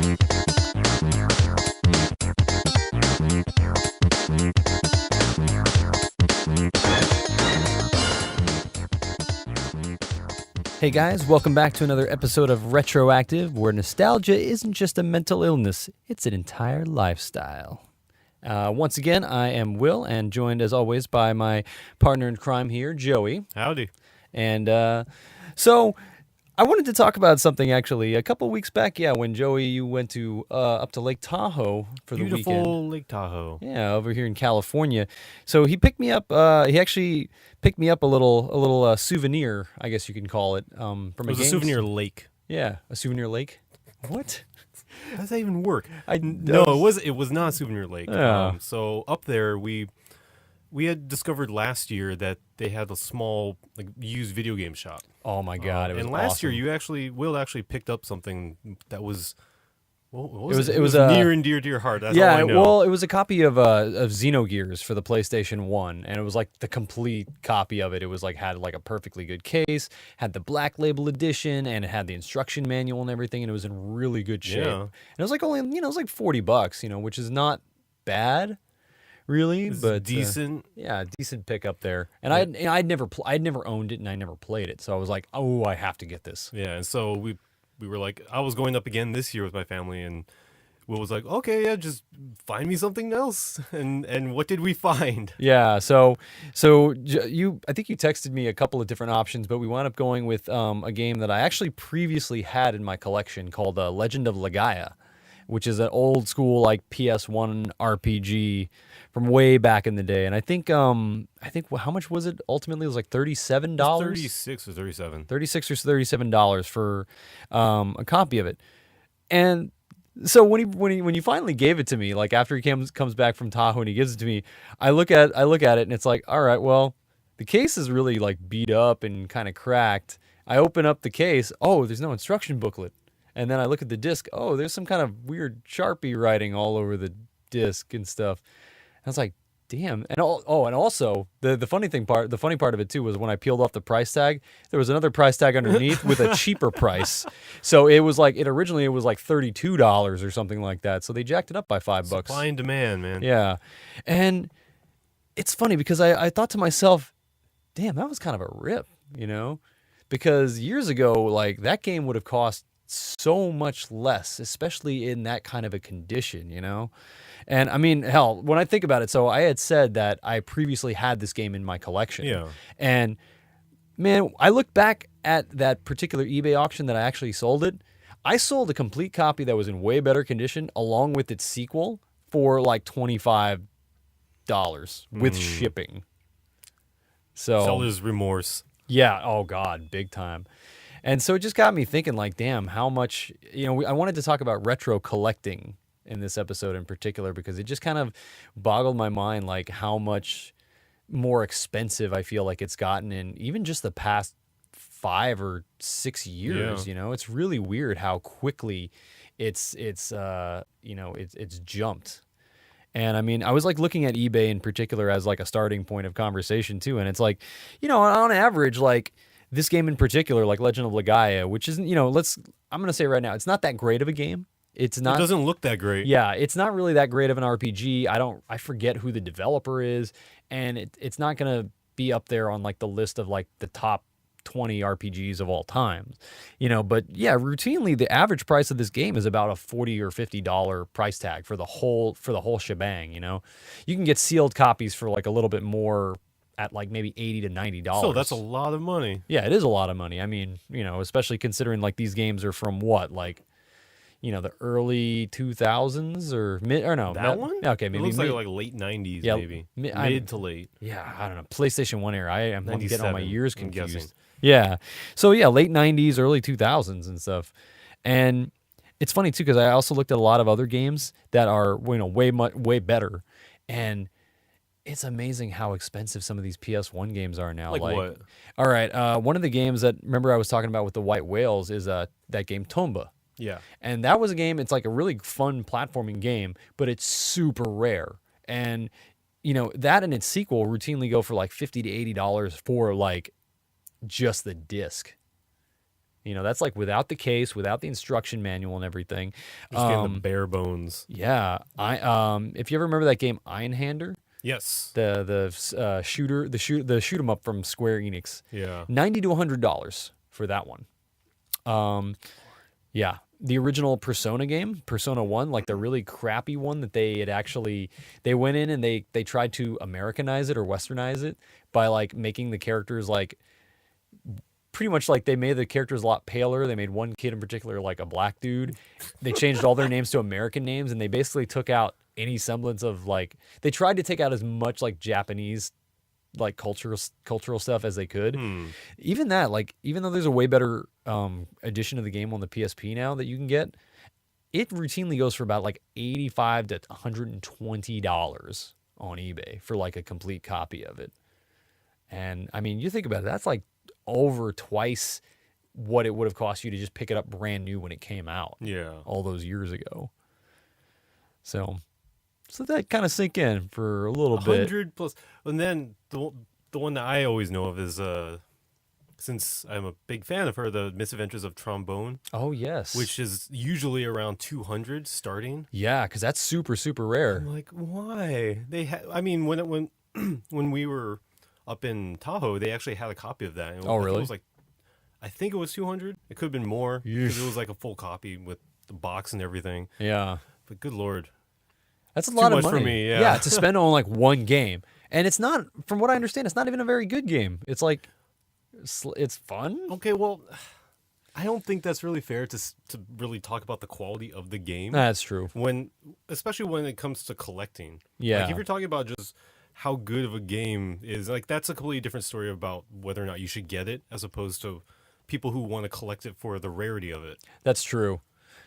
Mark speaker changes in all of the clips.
Speaker 1: Hey guys, welcome back to another episode of RetroActive, where nostalgia isn't just a mental illness, it's an entire lifestyle. Once again, I am Will, and joined as always by my partner in crime here, Joey.
Speaker 2: Howdy.
Speaker 1: And so I wanted to talk about something actually a couple weeks back, when Joey, you went to up to Lake Tahoe for the weekend.
Speaker 2: Beautiful Lake Tahoe.
Speaker 1: Yeah, over here in California. So he picked me up. He actually picked me up a little souvenir, I guess you can call it. From
Speaker 2: It was a souvenir lake.
Speaker 1: Yeah, a souvenir lake. What?
Speaker 2: How does that even work?
Speaker 1: No,
Speaker 2: it was not a souvenir lake.
Speaker 1: Oh.
Speaker 2: So up there, we had discovered last year that they had a small used video game shop.
Speaker 1: Oh my God! It was
Speaker 2: and last
Speaker 1: awesome.
Speaker 2: year, Will actually picked up something that was. Well,
Speaker 1: It was
Speaker 2: near and dear to your heart. That's all I know.
Speaker 1: Well, it was a copy of Xenogears for the PlayStation 1, and it was like the complete copy of it. It was had a perfectly good case, had the black label edition, and it had the instruction manual and everything, and it was in really good shape.
Speaker 2: Yeah.
Speaker 1: And it was only it was $40, which is not bad, really, but
Speaker 2: decent.
Speaker 1: Decent pick up there. And I'd never owned it, and I never played it, so I was like, oh, I have to get this.
Speaker 2: Yeah, and so we were like, I was going up again this year with my family, and Will was like, okay, yeah, just find me something else. And what did we find?
Speaker 1: Yeah, so I think you texted me a couple of different options, but we wound up going with a game that I actually previously had in my collection called Legend of Legaia, which is an old school PS1 RPG from way back in the day. And I think how much was it ultimately? It was $37.
Speaker 2: 36 or 37.
Speaker 1: $36 or $37 for a copy of it. And so when you finally gave it to me, after he comes back from Tahoe and he gives it to me, I look at it and it's like, all right, well, the case is really beat up and kind of cracked. I open up the case, oh, there's no instruction booklet. And then I look at the disc, oh, there's some kind of weird Sharpie writing all over the disc and stuff. I was like, damn. And also the funny part of it too was when I peeled off the price tag, there was another price tag underneath with a cheaper price. So it was originally it was $32 or something like that. So they jacked it up by $5.
Speaker 2: Supply and demand, man.
Speaker 1: Yeah. And it's funny because I thought to myself, damn, that was kind of a rip, because years ago, that game would have cost so much less, especially in that kind of a condition, And I mean, hell, when I think about it, so I had said that I previously had this game in my collection.
Speaker 2: Yeah.
Speaker 1: And man, I look back at that particular eBay auction that I actually sold it. I sold a complete copy that was in way better condition along with its sequel for $25 with shipping. So
Speaker 2: Seller's remorse.
Speaker 1: Yeah. Oh God, big time. And so it just got me thinking, damn, how much, I wanted to talk about retro collecting in this episode in particular, because it just kind of boggled my mind, how much more expensive I feel like it's gotten in even just the past 5 or 6 years.
Speaker 2: Yeah.
Speaker 1: It's really weird how quickly it's jumped. And I mean, I was like looking at eBay in particular as like a starting point of conversation too. And it's like, on average, like this game in particular, like Legend of Legaia, which isn't, I'm going to say right now, it's not that great of a game. It's not.
Speaker 2: It doesn't look that great.
Speaker 1: Yeah, it's not really that great of an RPG. I forget who the developer is, and it's not going to be up there on like the list of like the top 20 RPGs of all time. But yeah, routinely the average price of this game is about a $40 or $50 price tag for the whole shebang. You can get sealed copies for like a little bit more at like maybe $80 to $90.
Speaker 2: So that's a lot of money.
Speaker 1: Yeah, it is a lot of money. I mean, especially considering like these games are from what, like, the early 2000s or mid, or no.
Speaker 2: That one?
Speaker 1: Okay, maybe.
Speaker 2: It looks like late 90s,
Speaker 1: Yeah,
Speaker 2: maybe. Mid to late.
Speaker 1: Yeah, I don't know. PlayStation 1 era. I'm getting all my years
Speaker 2: I'm
Speaker 1: confused.
Speaker 2: guessing.
Speaker 1: Yeah. So yeah, late 90s, early 2000s and stuff. And it's funny too, because I also looked at a lot of other games that are, way better. And it's amazing how expensive some of these PS1 games are now.
Speaker 2: Like what?
Speaker 1: All right. One of the games that, remember I was talking about with the white whales is that game Tomba.
Speaker 2: Yeah.
Speaker 1: And that was a game, it's like a really fun platforming game, but it's super rare. And, that and its sequel routinely go for like $50 to $80 for like just the disc. You know, that's like without the case, without the instruction manual and everything.
Speaker 2: Just getting the bare bones.
Speaker 1: Yeah, I if you ever remember that game Einhander,
Speaker 2: Yes.
Speaker 1: the shooter, the shoot 'em up from Square Enix,
Speaker 2: Yeah.
Speaker 1: $90 to $100 for that one. Yeah, the original Persona game, Persona 1, like the really crappy one that they had actually they went in and they tried to Americanize it or Westernize it by like making the characters like pretty much like they made the characters a lot paler. They made one kid in particular like a black dude. They changed all their names to American names and they basically took out any semblance of like they tried to take out as much like Japanese like cultural stuff as they could. Even that, like, even though there's a way better edition of the game on the PSP now that you can get, it routinely goes for about like $85 to $120 on eBay for like a complete copy of it. And I mean, you think about it, that's like over twice what it would have cost you to just pick it up brand new when it came out.
Speaker 2: Yeah.
Speaker 1: All those years ago. So that kind of sink in for a little bit.
Speaker 2: 100 plus. And then the one that I always know of is since I'm a big fan of her, the Misadventures of Trombone.
Speaker 1: Oh yes,
Speaker 2: which is usually around 200 starting.
Speaker 1: Yeah, because that's super rare.
Speaker 2: I'm like, why? I mean, when when we were up in Tahoe, they actually had a copy of that.
Speaker 1: Oh really?
Speaker 2: It was like, I think it was 200. It could have been more because it was like a full copy with the box and everything.
Speaker 1: Yeah,
Speaker 2: but good lord.
Speaker 1: That's a lot of money
Speaker 2: for me,
Speaker 1: yeah, to spend on like one game. And it's not, from what I understand, it's not even a very good game. It's like, it's fun.
Speaker 2: Okay, well, I don't think that's really fair to really talk about the quality of the game.
Speaker 1: That's true.
Speaker 2: Especially when it comes to collecting.
Speaker 1: Yeah.
Speaker 2: Like if you're talking about just how good of a game is, like that's a completely different story about whether or not you should get it, as opposed to people who want to collect it for the rarity of it.
Speaker 1: That's true.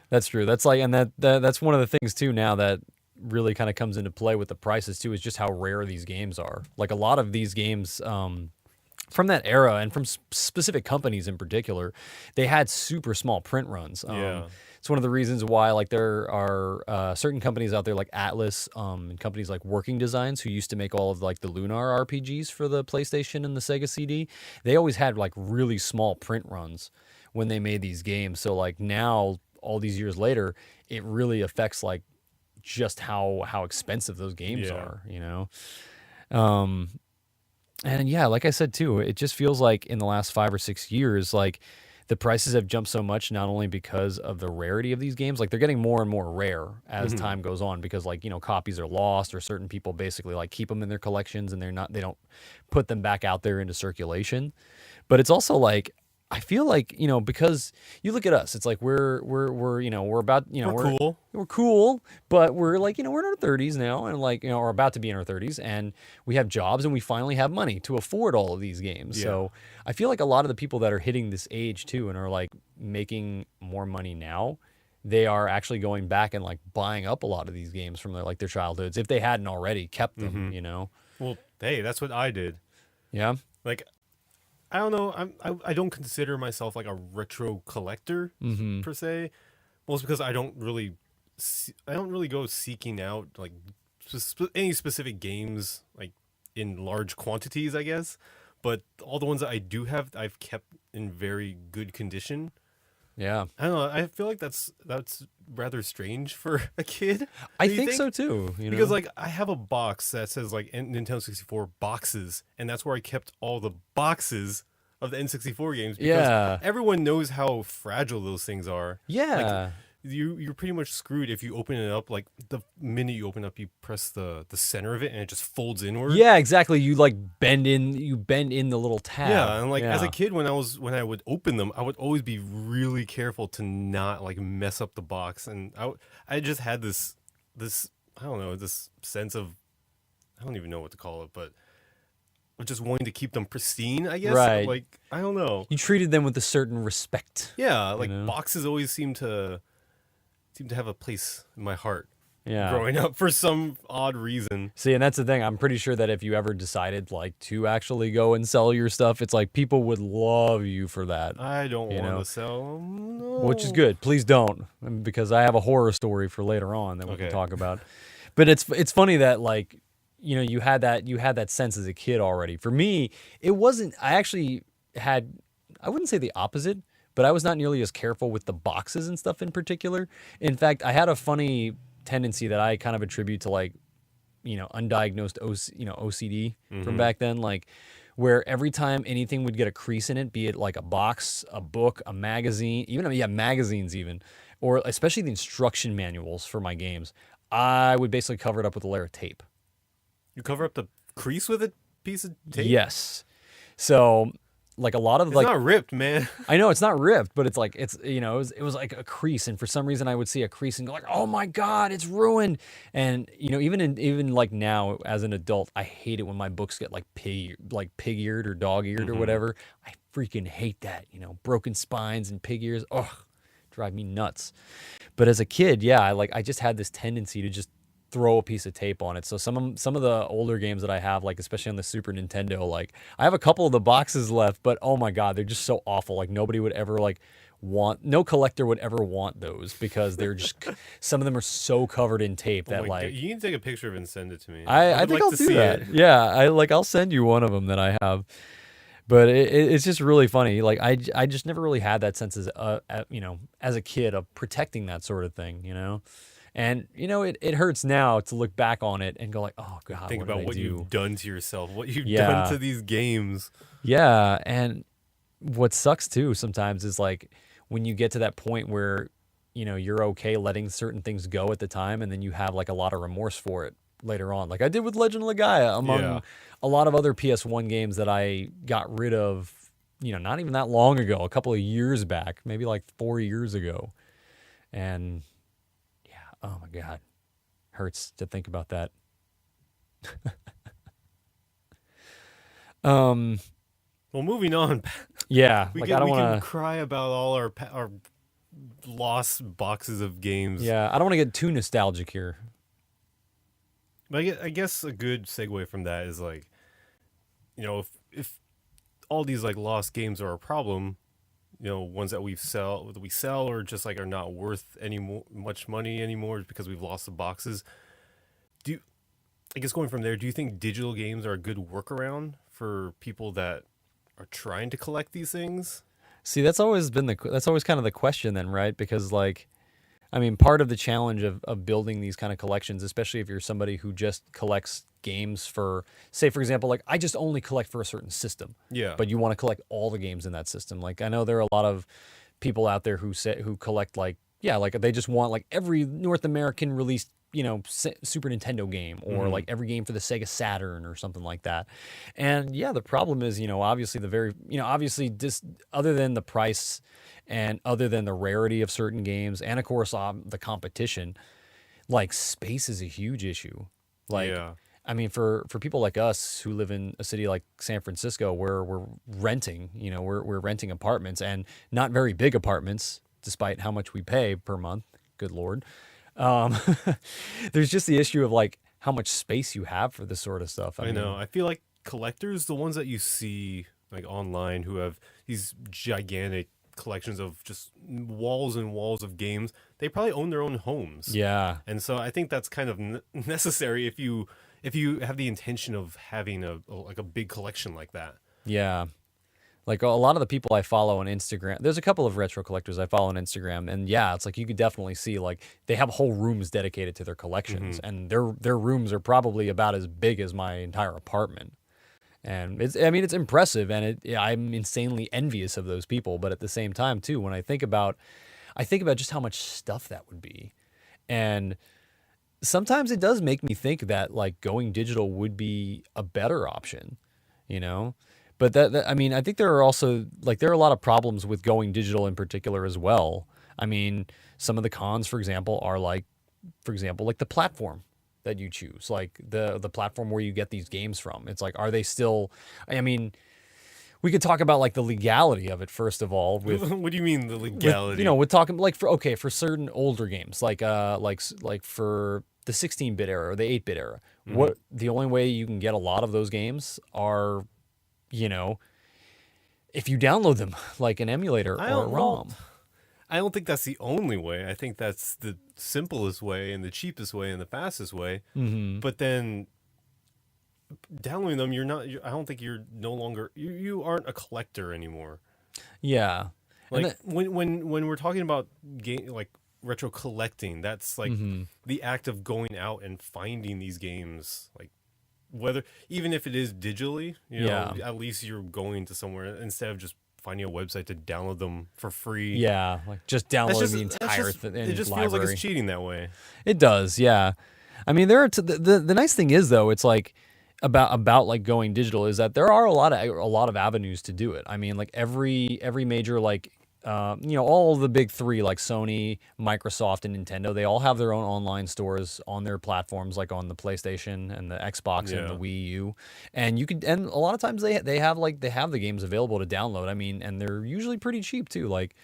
Speaker 1: That's like, and that's one of the things too now that really kind of comes into play with the prices too, is just how rare these games are. Like a lot of these games from that era and from specific companies in particular, they had super small print runs. It's one of the reasons why like there are certain companies out there like Atlas and companies like Working Designs who used to make all of like the Lunar RPGs for the PlayStation and the Sega CD. They always had like really small print runs when they made these games. So like now, all these years later, it really affects like just how expensive those games are, you know? And yeah, like I said too, it just feels like in the last 5 or 6 years, like the prices have jumped so much, not only because of the rarity of these games, like they're getting more and more rare as time goes on, because like, you know, copies are lost or certain people basically like keep them in their collections and they don't put them back out there into circulation. But it's also like, I feel like, you know, because you look at us, it's like we're you know, we're about, you know, we're cool, but we're like, you know, we're in our 30s now and like, you know, we're about to be in our 30s and we have jobs and we finally have money to afford all of these games. So I feel like a lot of the people that are hitting this age too and are like making more money now, they are actually going back and like buying up a lot of these games from their childhoods, if they hadn't already kept them, you know?
Speaker 2: Well, hey, that's what I did.
Speaker 1: Yeah.
Speaker 2: Like, I don't know. I don't consider myself like a retro collector per se. Mostly because I don't really go seeking out like any specific games like in large quantities, I guess. But all the ones that I do have, I've kept in very good condition.
Speaker 1: Yeah.
Speaker 2: I don't know. I feel like that's rather strange for a kid.
Speaker 1: I think so too. You know?
Speaker 2: Because like I have a box that says like Nintendo 64 boxes, and that's where I kept all the boxes of the N64 games. Because everyone knows how fragile those things are.
Speaker 1: Yeah.
Speaker 2: Like, you're pretty much screwed if you open it up. Like the minute you open up, you press the center of it and it just folds inward.
Speaker 1: Yeah, exactly. You like bend in the little tab.
Speaker 2: Yeah, and like as a kid, when I would open them, I would always be really careful to not like mess up the box. And I just had this I don't know, this sense of, I don't even know what to call it, but just wanting to keep them pristine, I guess.
Speaker 1: Right.
Speaker 2: Like I don't know.
Speaker 1: You treated them with a certain respect.
Speaker 2: Yeah, like boxes always seem to have a place in my heart.
Speaker 1: Yeah.
Speaker 2: Growing up for some odd reason.
Speaker 1: See, and that's the thing. I'm pretty sure that if you ever decided like to actually go and sell your stuff, it's like people would love you for that.
Speaker 2: I don't want to sell them. No.
Speaker 1: Which is good. Please don't, because I have a horror story for later on that we can talk about. But it's funny that like, you know, you had that sense as a kid already. For me, it wasn't. I actually had, I wouldn't say the opposite, but I was not nearly as careful with the boxes and stuff in particular. In fact, I had a funny tendency that I kind of attribute to like, undiagnosed OCD from back then, like where every time anything would get a crease in it, be it like a box, a book, a magazine, even magazines even, or especially the instruction manuals for my games, I would basically cover it up with a layer of tape.
Speaker 2: You cover up the crease with a piece of tape?
Speaker 1: Yes. So like a lot of
Speaker 2: It's not ripped, man.
Speaker 1: I know it's not ripped, but it's like it was like a crease, and for some reason I would see a crease and go like, "Oh my god, it's ruined!" And even like now as an adult, I hate it when my books get like pig-eared or dog-eared or whatever. I freaking hate that. Broken spines and pig ears. Ugh, drive me nuts. But as a kid, yeah, I just had this tendency to just throw a piece of tape on it. So some of the older games that I have, like especially on the Super Nintendo, like I have a couple of the boxes left, but oh my god, they're just so awful. Like nobody would ever no collector would ever want those because they're just some of them are so covered in tape that like
Speaker 2: you need to take a picture of it and send it to me.
Speaker 1: I think I'll do that. It. Yeah, I'll send you one of them that I have. But it's just really funny. Like I just never really had that sense as as a kid of protecting that sort of thing. And it hurts now to look back on it and go like, oh god,
Speaker 2: think about what you've done to yourself, what you've
Speaker 1: Yeah.
Speaker 2: done to these games.
Speaker 1: Yeah, and what sucks too sometimes is like when you get to that point where you're okay letting certain things go at the time, and then you have like a lot of remorse for it later on, like I did with Legend of Legaia, among a lot of other PS1 games that I got rid of, not even that long ago, a couple of years back, maybe like 4 years ago, and. Oh my god, hurts to think about that.
Speaker 2: Well, moving on.
Speaker 1: Yeah,
Speaker 2: we can cry about all our lost boxes of games.
Speaker 1: Yeah, I don't want to get too nostalgic here.
Speaker 2: But I guess a good segue from that is like, if all these like lost games are a problem, ones that we sell or just like are not worth much money anymore because we've lost the boxes. I guess going from there, do you think digital games are a good workaround for people that are trying to collect these things?
Speaker 1: See, that's always kind of the question then, right? Because like, I mean, part of the challenge of building these kind of collections, especially if you're somebody who just collects games for, say, for example, like I just only collect for a certain system.
Speaker 2: Yeah.
Speaker 1: But you want to collect all the games in that system. Like I know there are a lot of people out there who collect like they just want like every North American released Super Nintendo game, or like every game for the Sega Saturn or something like that. And yeah, the problem is obviously just other than the price and other than the rarity of certain games, and of course the competition, like space is a huge issue. Like, I mean, for people like us who live in a city like San Francisco, where we're renting, we're renting apartments, and not very big apartments, despite how much we pay per month. Good Lord. There's just the issue of like how much space you have for this sort of stuff.
Speaker 2: I know. I feel like collectors, the ones that you see like online who have these gigantic collections of just walls and walls of games, they probably own their own homes.
Speaker 1: Yeah.
Speaker 2: And so I think that's kind of necessary if you have the intention of having a big collection like that.
Speaker 1: Yeah. Like a lot of the people I follow on Instagram, there's a couple of retro collectors I follow on Instagram, and yeah, it's like you could definitely see like they have whole rooms dedicated to their collections, and their rooms are probably about as big as my entire apartment. And it's impressive, and I'm insanely envious of those people. But at the same time, too, when I think about just how much stuff that would be, and sometimes it does make me think that like going digital would be a better option, But I think there are also there are a lot of problems with going digital in particular as well. I mean, some of the cons, for example, are like the platform that you choose, like the platform where you get these games from. It's like, are they still? I mean, we could talk about like the legality of it first of all. With
Speaker 2: what do you mean the legality?
Speaker 1: We're talking like for certain older games, like for the 16-bit era or the 8-bit era. What the only way you can get a lot of those games are, if you download them like an emulator or a ROM.
Speaker 2: I don't think that's the only way. I think that's the simplest way and the cheapest way and the fastest way. But then downloading them, I don't think you're no longer, you aren't a collector anymore.
Speaker 1: Yeah. And
Speaker 2: Like when we're talking about game like retro collecting, that's like the act of going out and finding these games, like whether even if it is digitally,
Speaker 1: Yeah.
Speaker 2: at least you're going to somewhere instead of just finding a website to download them for free.
Speaker 1: yeah, like just downloading the entire
Speaker 2: It just feels like
Speaker 1: library.
Speaker 2: it's cheating that way.
Speaker 1: It does, yeah. I mean, there are the nice thing is though, it's like about like going digital is that there are a lot of avenues to do it. I mean, like every major like all the big three like Sony, Microsoft, and Nintendo, they all have their own online stores on their platforms, like on the PlayStation and the Xbox and the Wii U, and a lot of times they have the games available to download. I mean, and they're usually pretty cheap too. Like,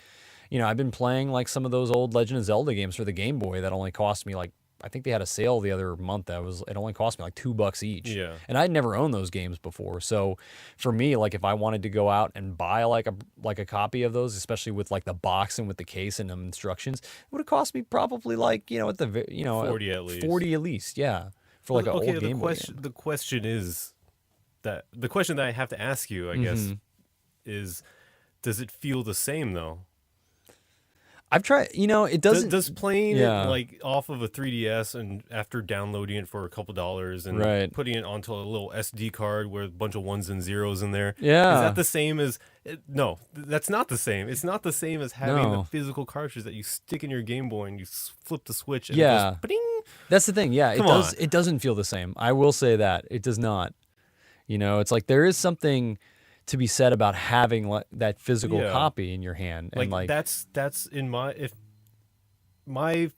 Speaker 1: I've been playing like some of those old Legend of Zelda games for the Game Boy that only cost me like, I think they had a sale the other month it only cost me like $2 each.
Speaker 2: Yeah.
Speaker 1: And I'd never owned those games before. So for me, like if I wanted to go out and buy like a copy of those, especially with like the box and with the case and the instructions, it would have cost me probably like, at the
Speaker 2: 40 at least.
Speaker 1: 40 at least, yeah. For like an old Game Boy game.
Speaker 2: The question that I have to ask you, I guess, is does it feel the same though?
Speaker 1: I've tried, it doesn't.
Speaker 2: Does playing it like off of a 3DS and after downloading it for a couple dollars and putting it onto a little SD card with a bunch of ones and zeros in there, is that the same as? No, that's not the same. It's not the same as having the physical cartridge that you stick in your Game Boy and you flip the switch. And it goes, ba-ding.
Speaker 1: That's the thing. Yeah, It doesn't feel the same. I will say that it does not. It's like there is something to be said about having that physical copy in your hand, and
Speaker 2: that's in my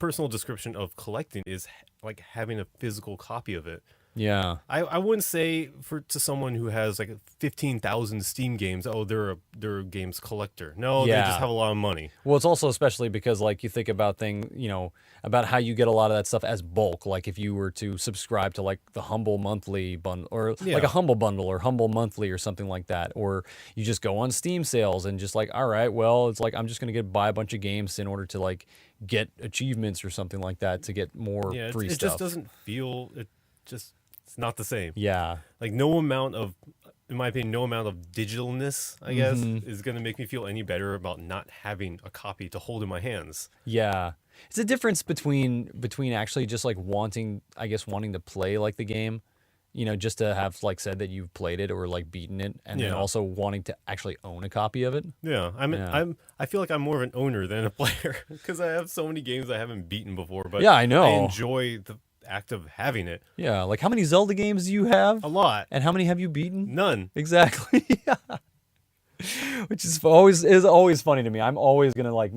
Speaker 2: personal description of collecting is like having a physical copy of it.
Speaker 1: Yeah,
Speaker 2: I wouldn't say to someone who has like 15,000 Steam games, they're a games collector. No, they just have a lot of money.
Speaker 1: Well, it's also especially because like you think about about how you get a lot of that stuff as bulk. Like if you were to subscribe to like the Humble Monthly bundle, or like a Humble Bundle or Humble Monthly or something like that, or you just go on Steam sales and just like, all right, well, it's like I'm just gonna buy a bunch of games in order to like get achievements or something like that to get more free stuff.
Speaker 2: It just doesn't feel it's not the same.
Speaker 1: Yeah.
Speaker 2: Like in my opinion, no amount of digitalness, I guess, is going to make me feel any better about not having a copy to hold in my hands.
Speaker 1: Yeah. It's a difference between actually just like wanting to play like the game, just to have like said that you've played it or like beaten it, and then also wanting to actually own a copy of it.
Speaker 2: Yeah. I feel like I'm more of an owner than a player because I have so many games I haven't beaten before, but
Speaker 1: yeah, I know.
Speaker 2: I enjoy the act of having it.
Speaker 1: Yeah, like how many Zelda games do you have?
Speaker 2: A lot.
Speaker 1: And how many have you beaten?
Speaker 2: None.
Speaker 1: Exactly. Which is always funny to me. I'm always gonna like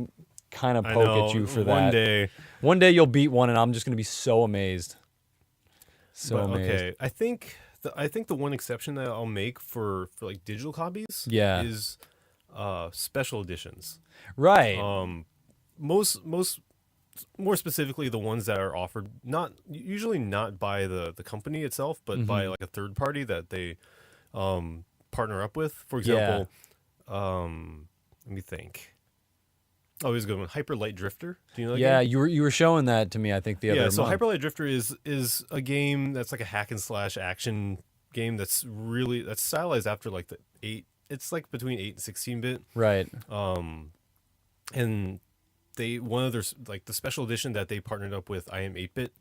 Speaker 1: kind of poke at you for that. One day you'll beat one, and I'm just gonna be so amazed. Amazed.
Speaker 2: Okay, I think the one exception that I'll make for like digital copies, is special editions.
Speaker 1: Right.
Speaker 2: Most more specifically the ones that are offered usually not by the company itself, but by like a third party that they partner up with. For example, let me think. Oh, here's a good one. Hyper Light Drifter. Do you know that game?
Speaker 1: you were showing that to me, I think, the other month.
Speaker 2: So Hyper Light Drifter is a game that's like a hack and slash action game that's stylized after like the 8. It's like between 8 and 16-bit.
Speaker 1: Right.
Speaker 2: And one of their like the special edition that they partnered up with I Am 8-bit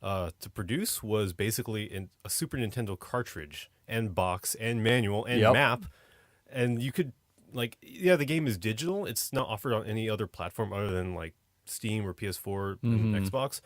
Speaker 2: to produce was basically a Super Nintendo cartridge and box and manual and map, and you could the game is digital. It's not offered on any other platform other than like Steam or PS4 and Xbox.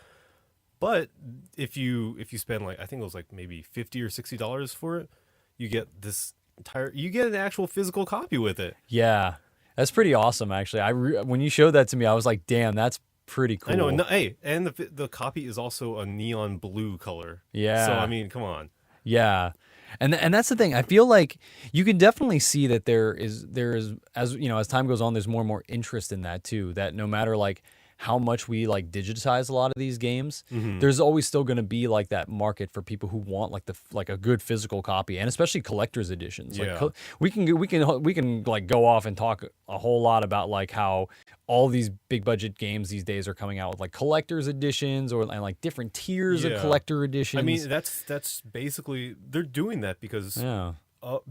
Speaker 2: But if you spend like I think it was like maybe $50 or $60 for it, you get an actual physical copy with it.
Speaker 1: Yeah. That's pretty awesome, actually. When you showed that to me, I was like, "Damn, that's pretty cool."
Speaker 2: I know. No, hey, and the copy is also a neon blue color.
Speaker 1: Yeah.
Speaker 2: So I mean, come on.
Speaker 1: Yeah, and that's the thing. I feel like you can definitely see that there is as as time goes on, there's more and more interest in that too. That no matter like how much we like digitize a lot of these games, there's always still going to be like that market for people who want like a good physical copy, and especially collector's editions.
Speaker 2: Yeah.
Speaker 1: Like we can like go off and talk a whole lot about like how all these big budget games these days are coming out with like collector's editions and like different tiers of collector editions.
Speaker 2: I mean, that's basically they're doing that because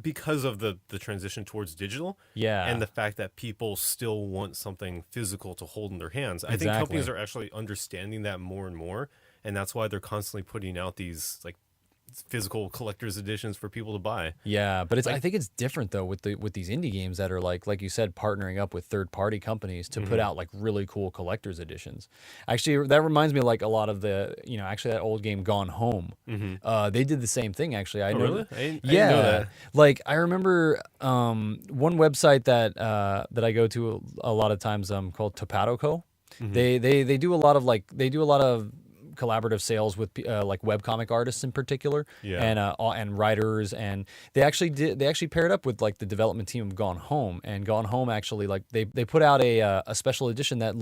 Speaker 2: because of the transition towards digital,
Speaker 1: Yeah.
Speaker 2: and the fact that people still want something physical to hold in their hands. I think
Speaker 1: Exactly.
Speaker 2: companies are actually understanding that more and more, and that's why they're constantly putting out these like physical collector's editions for people to buy.
Speaker 1: Yeah, but I think it's different though with these indie games that are like you said, partnering up with third party companies to put out like really cool collector's editions. Actually, that reminds me of like a lot of the actually that old game Gone Home. They did the same thing actually. I know.
Speaker 2: Really? I didn't
Speaker 1: Yeah,
Speaker 2: know that.
Speaker 1: like I remember one website that I go to a lot of times called Topatoco. They do a lot of collaborative sales with like webcomic artists in particular, and writers, and they actually paired up with like the development team of Gone Home, and Gone Home actually like they put out a special edition that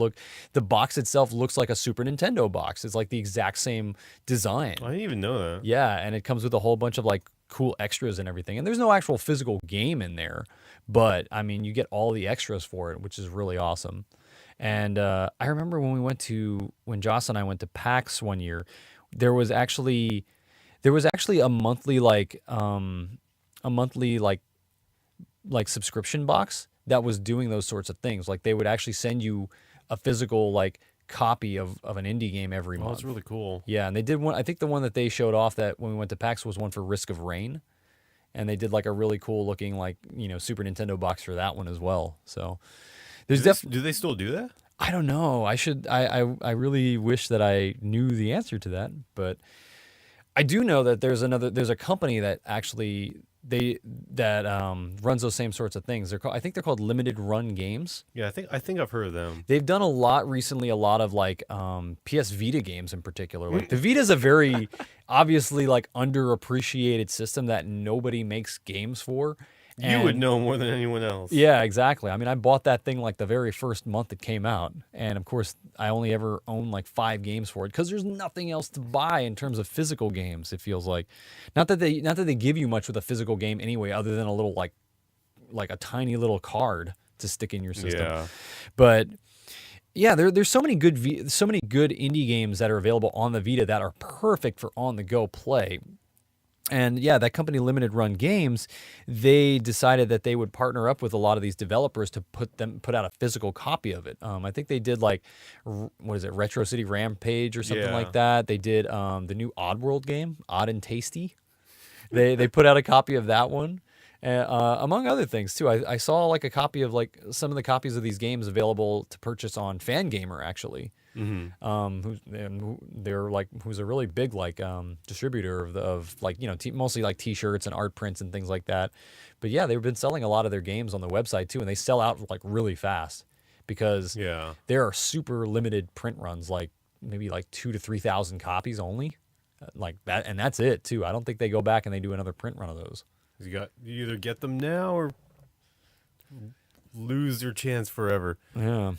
Speaker 1: the box itself looks like a Super Nintendo box. It's like the exact same design.
Speaker 2: I didn't even know that.
Speaker 1: Yeah, and it comes with a whole bunch of like cool extras and everything. And there's no actual physical game in there, but I mean you get all the extras for it, which is really awesome. And I remember when Joss and I went to PAX one year, there was actually a monthly like subscription box that was doing those sorts of things. Like they would actually send you a physical like copy of an indie game every month.
Speaker 2: That's really cool.
Speaker 1: Yeah, and they did one. I think the one that they showed off that when we went to PAX was one for Risk of Rain, and they did like a really cool looking like Super Nintendo box for that one as well. So.
Speaker 2: Do they still do that?
Speaker 1: I don't know. I really wish that I knew the answer to that, but I do know that there's a company that actually runs those same sorts of things. I think they're called Limited Run Games.
Speaker 2: Yeah, I think I've heard of them.
Speaker 1: They've done a lot recently, a lot of like PS Vita games in particular. Like the Vita's a very obviously like underappreciated system that nobody makes games for.
Speaker 2: You would know more than anyone else.
Speaker 1: Yeah, exactly. I mean, I bought that thing like the very first month it came out. And of course, I only ever owned like 5 games for it because there's nothing else to buy in terms of physical games, it feels like. Not that they give you much with a physical game anyway, other than a little like a tiny little card to stick in your system.
Speaker 2: Yeah.
Speaker 1: But yeah, there's so many good indie games that are available on the Vita that are perfect for on-the-go play. And yeah, that company Limited Run Games, they decided that they would partner up with a lot of these developers to put out a physical copy of it. I think they did like, what is it, Retro City Rampage or something like that. They did the new Oddworld game, Odd and Tasty. They put out a copy of that one. Among other things too, I saw like a copy of like some of the copies of these games available to purchase on Fangamer actually. Who's a really big like distributor of like mostly like T-shirts and art prints and things like that. But yeah, they've been selling a lot of their games on the website too, and they sell out like really fast because there are super limited print runs, like maybe like 2,000 to 3,000 copies only, like that, and that's it too. I don't think they go back and they do another print run of those.
Speaker 2: You either get them now or lose your chance forever.
Speaker 1: Yeah.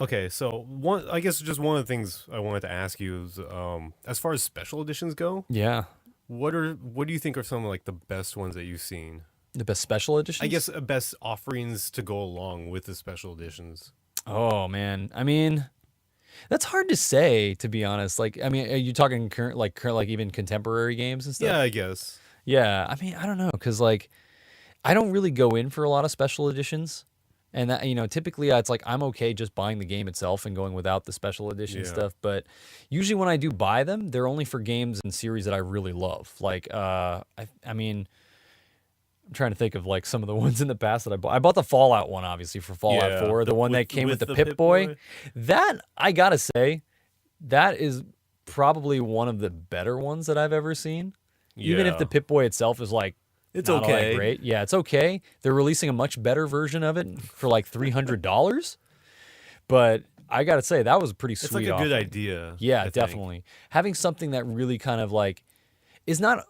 Speaker 2: Okay, so one of the things I wanted to ask you is, as far as special editions go, what do you think are some of like the best ones that you've seen?
Speaker 1: The best special editions?
Speaker 2: I guess best offerings to go along with the special editions.
Speaker 1: Oh man, I mean, that's hard to say, to be honest. Like, I mean, are you talking current like even contemporary games and stuff?
Speaker 2: Yeah, I guess.
Speaker 1: Yeah, I mean, I don't know, because like, I don't really go in for a lot of special editions. And that, typically it's like I'm okay just buying the game itself and going without the special edition stuff. But usually when I do buy them, they're only for games and series that I really love. Like, I mean, I'm trying to think of like some of the ones in the past that I bought. I bought the Fallout one, obviously, for Fallout 4, the one that came with the Pip-Boy. That, I gotta say, that is probably one of the better ones that I've ever seen. Even if the Pip-Boy itself is like,
Speaker 2: it's
Speaker 1: not
Speaker 2: okay.
Speaker 1: All that great. Yeah, it's okay. They're releasing a much better version of it for like $300. But I got to say, that was a pretty sweet
Speaker 2: It's like a
Speaker 1: offer.
Speaker 2: good idea.
Speaker 1: Yeah, definitely. Having something that really kind of like is not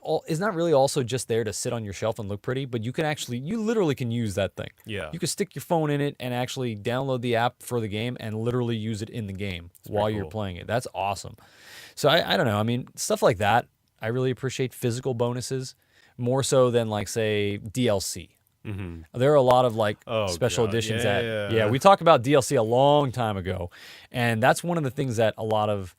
Speaker 1: really also just there to sit on your shelf and look pretty, but you literally can use that thing.
Speaker 2: Yeah.
Speaker 1: You can stick your phone in it and actually download the app for the game and literally use it in the game while you're playing it. That's awesome. So I don't know. I mean, stuff like that, I really appreciate physical bonuses. More so than like say DLC. Mm-hmm. There are a lot of like special editions we talked about DLC a long time ago, and that's one of the things that a lot of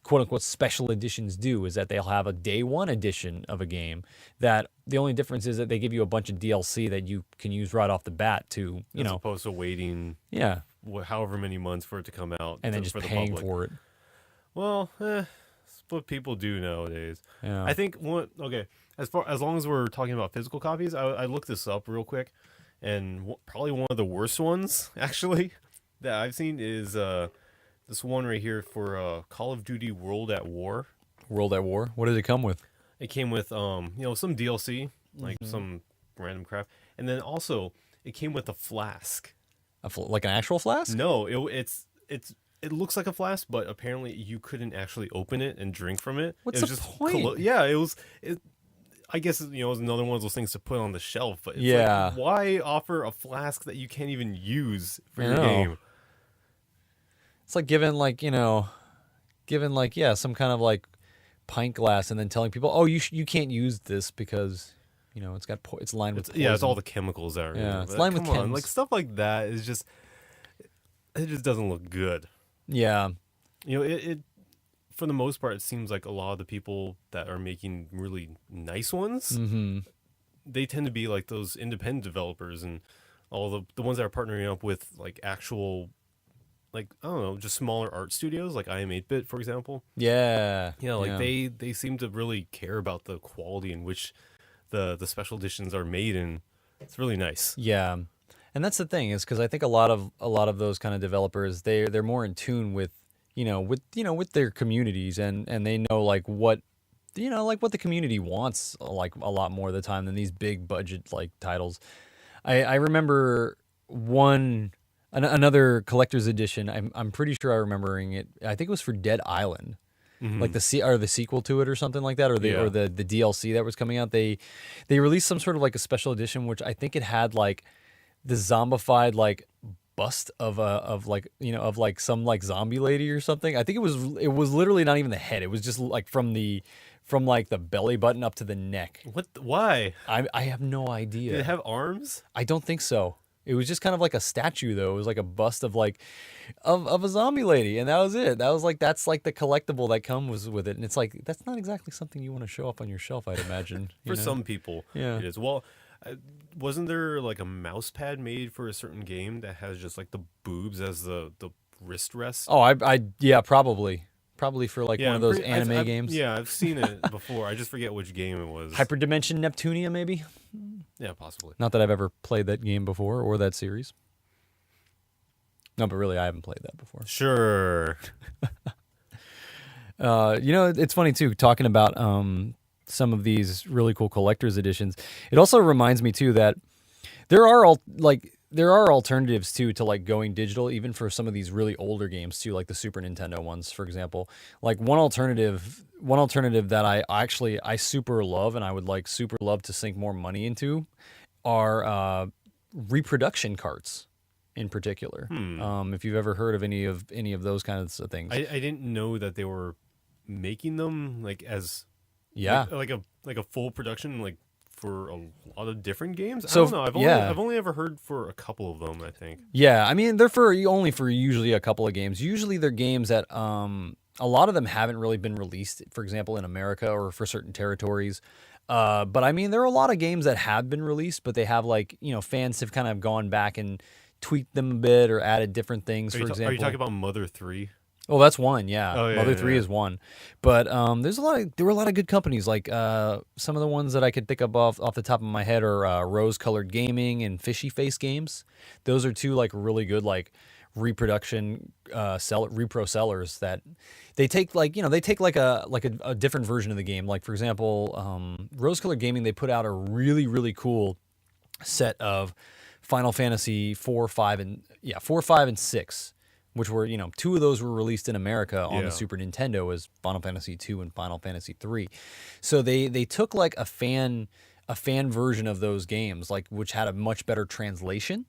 Speaker 1: quote unquote special editions do is that they'll have a day one edition of a game that the only difference is that they give you a bunch of DLC that you can use right off the bat to,
Speaker 2: As opposed to waiting
Speaker 1: yeah,
Speaker 2: however many months for it to come out.
Speaker 1: and then just
Speaker 2: for the
Speaker 1: paying
Speaker 2: public.
Speaker 1: for it.
Speaker 2: Well, it's what people do nowadays.
Speaker 1: Yeah.
Speaker 2: I think as long as we're talking about physical copies, I looked this up real quick, and probably one of the worst ones actually that I've seen is this one right here for Call of Duty World at War.
Speaker 1: World at War. What did it come with?
Speaker 2: It came with some DLC, like some random crap, and then also it came with a flask.
Speaker 1: Like an actual flask?
Speaker 2: No, it looks like a flask, but apparently you couldn't actually open it and drink from it.
Speaker 1: What's
Speaker 2: it was
Speaker 1: the
Speaker 2: just
Speaker 1: point?
Speaker 2: it was. I guess it was another one of those things to put on the shelf. But it's
Speaker 1: Yeah.
Speaker 2: like, why offer a flask that you can't even use for
Speaker 1: I
Speaker 2: your
Speaker 1: know.
Speaker 2: game?
Speaker 1: It's like giving some kind of like pint glass and then telling people, oh, you can't use this because it's lined with poison.
Speaker 2: Yeah, it's all the chemicals that are.
Speaker 1: Yeah,
Speaker 2: in it.
Speaker 1: it's
Speaker 2: But
Speaker 1: lined with
Speaker 2: come on,
Speaker 1: chems.
Speaker 2: like stuff like that is just. It just doesn't look good.
Speaker 1: Yeah.
Speaker 2: It for the most part, it seems like a lot of the people that are making really nice ones, they tend to be like those independent developers and all the ones that are partnering up with like actual, like, I don't know, just smaller art studios like I Am 8-Bit, for example.
Speaker 1: Yeah.
Speaker 2: Yeah, like they seem to really care about the quality in which the special editions are made, and it's really nice.
Speaker 1: Yeah. And that's the thing is because I think a lot of those kind of developers they're more in tune with with their communities and they know like what what the community wants like a lot more of the time than these big budget like titles. I remember another collector's edition. I'm pretty sure I'm remembering it. I think it was for Dead Island. Like the sequel to it or something like that, or the DLC that was coming out. They released some sort of like a special edition, which I think it had like the zombified like bust of some like zombie lady or something. I think it was literally not even the head. It was just like from like the belly button up to the neck.
Speaker 2: What? Why?
Speaker 1: I have no idea.
Speaker 2: Did it have arms?
Speaker 1: I don't think so. It was just kind of like a statue though. It was like a bust of like of a zombie lady, and that was it. That's like the collectible that comes with it, and it's like that's not exactly something you want to show up on your shelf, I'd imagine.
Speaker 2: For some people,
Speaker 1: Yeah.
Speaker 2: it is. Well, wasn't there like a mouse pad made for a certain game that has just like the boobs as the wrist rest?
Speaker 1: Oh, yeah, probably for like one of those anime
Speaker 2: I've,
Speaker 1: games.
Speaker 2: Yeah, I've seen it before. I just forget which game it was.
Speaker 1: Hyperdimension Neptunia, maybe.
Speaker 2: Yeah, possibly.
Speaker 1: Not that I've ever played that game before or that series. No, but really, I haven't played that before.
Speaker 2: Sure.
Speaker 1: It's funny too, talking about some of these really cool collector's editions. It also reminds me too that there are alternatives too to like going digital, even for some of these really older games too, like the Super Nintendo ones, for example. Like one alternative that I super love and I would like super love to sink more money into are reproduction carts in particular. If you've ever heard of any of those kinds of things.
Speaker 2: I didn't know that they were making them like as like a full production like for a lot of different games.
Speaker 1: So,
Speaker 2: I don't know. I've only ever heard for a couple of them, I think.
Speaker 1: Yeah, I mean they're only for usually a couple of games. Usually they're games that a lot of them haven't really been released, for example, in America or for certain territories. But I mean there are a lot of games that have been released, but they have like, fans have kind of gone back and tweaked them a bit or added different things, for example.
Speaker 2: Are you talking about Mother 3?
Speaker 1: Oh, that's one, yeah.
Speaker 2: Oh, yeah,
Speaker 1: Mother 3 is one. But there were a lot of good companies. Like some of the ones that I could think of off the top of my head are Rose Colored Gaming and Fishy Face Games. Those are two like really good like reproduction repro sellers that they take like a different version of the game. Like for example, Rose Colored Gaming, they put out a really, really cool set of Final Fantasy 4, 5, and 6. Which were, two of those were released in America on the Super Nintendo as Final Fantasy 2 and Final Fantasy 3. So they took like a fan version of those games, like which had a much better translation,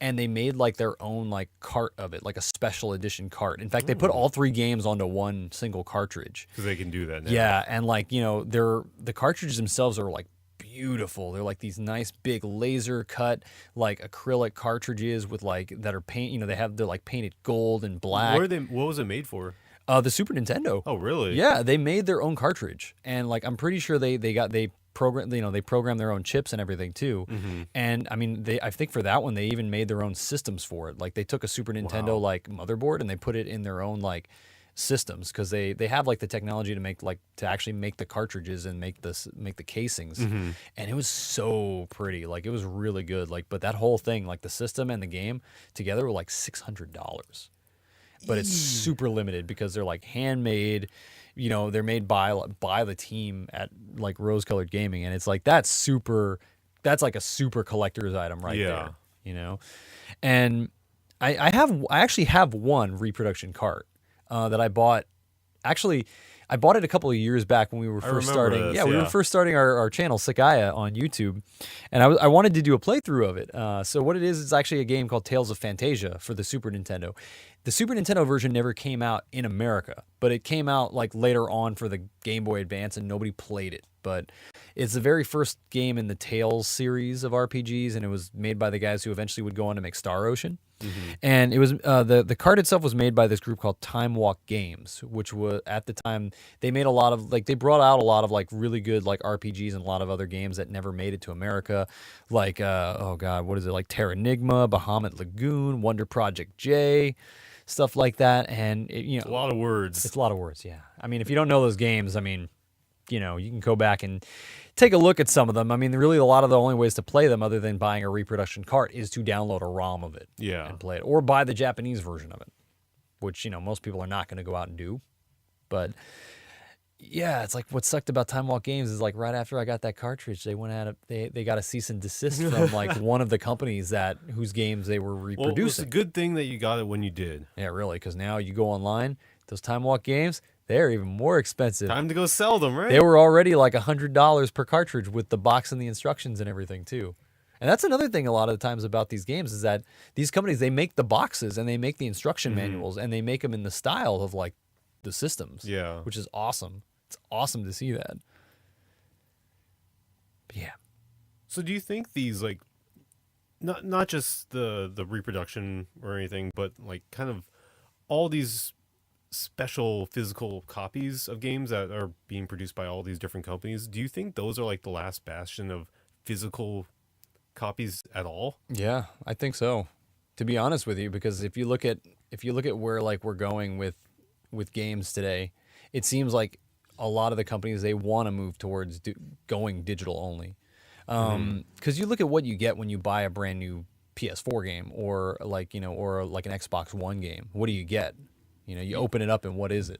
Speaker 1: and they made like their own like cart of it, like a special edition cart. In fact, they put all three games onto one single cartridge.
Speaker 2: Because they can do that now.
Speaker 1: Yeah, and like, the cartridges themselves are like beautiful. They're like these nice big laser cut like acrylic cartridges with like that are they're like painted gold and black.
Speaker 2: What was it made for?
Speaker 1: The Super Nintendo.
Speaker 2: Oh, really?
Speaker 1: Yeah, they made their own cartridge, and like I'm pretty sure they program they program their own chips and everything too.
Speaker 2: Mm-hmm.
Speaker 1: And I mean I think for that one they even made their own systems for it. Like they took a Super Nintendo like motherboard and they put it in their own like systems because they have like the technology to make like to actually make the cartridges and make the casings.
Speaker 2: Mm-hmm.
Speaker 1: And it was so pretty. Like it was really good. Like but that whole thing, like the system and the game together were like $600. But it's super limited because they're like handmade, you know, they're made by the team at like Rose Colored Gaming, and it's like that's like a super collector's item right there, you know. And I actually have one reproduction cart that I bought. Actually, I bought it a couple of years back when we were first starting. We were first starting our channel Sakaya on YouTube, and I wanted to do a playthrough of it. So what it is, it's actually a game called Tales of Fantasia for the Super Nintendo. The Super Nintendo version never came out in America, but it came out like later on for the Game Boy Advance, and nobody played it. But it's the very first game in the Tales series of RPGs, and it was made by the guys who eventually would go on to make Star Ocean. Mm-hmm. And it was the card itself was made by this group called Time Walk Games, which was at the time they made a lot of like they brought out a lot of like really good like RPGs and a lot of other games that never made it to America, like oh god, what is it, like Terranigma, Bahamut Lagoon, Wonder Project J, stuff like that. And it, you know,
Speaker 2: a lot of words.
Speaker 1: It's a lot of words, yeah. I mean, if you don't know those games, I mean, you know, you can go back and take a look at some of them. I mean, really, a lot of the only ways to play them, other than buying a reproduction cart, is to download a ROM of it, and play it, or buy the Japanese version of it, which you know most people are not going to go out and do. But yeah, it's like what sucked about Time Walk Games is like right after I got that cartridge, they went at it. They got a cease and desist from like one of the companies whose games they were reproducing. Well,
Speaker 2: it's a good thing that you got it when you did.
Speaker 1: Yeah, really, because now you go online, those Time Walk Games. They're even more expensive.
Speaker 2: Time to go sell them, right?
Speaker 1: They were already like $100 per cartridge with the box and the instructions and everything too. And that's another thing a lot of the times about these games is that these companies, they make the boxes and they make the instruction manuals and they make them in the style of like the systems.
Speaker 2: Yeah.
Speaker 1: Which is awesome. It's awesome to see that. But yeah.
Speaker 2: So do you think these like not just the reproduction or anything, but like kind of all these special physical copies of games that are being produced by all these different companies, do you think those are like the last bastion of physical copies at all?
Speaker 1: Yeah, I think so. To be honest with you, because if you look at where like we're going with games today, it seems like a lot of the companies, they want to move towards going digital only. Because you look at what you get when you buy a brand new PS4 game or like, you know, or like an Xbox One game. What do you get? You know, you open it up and what is it?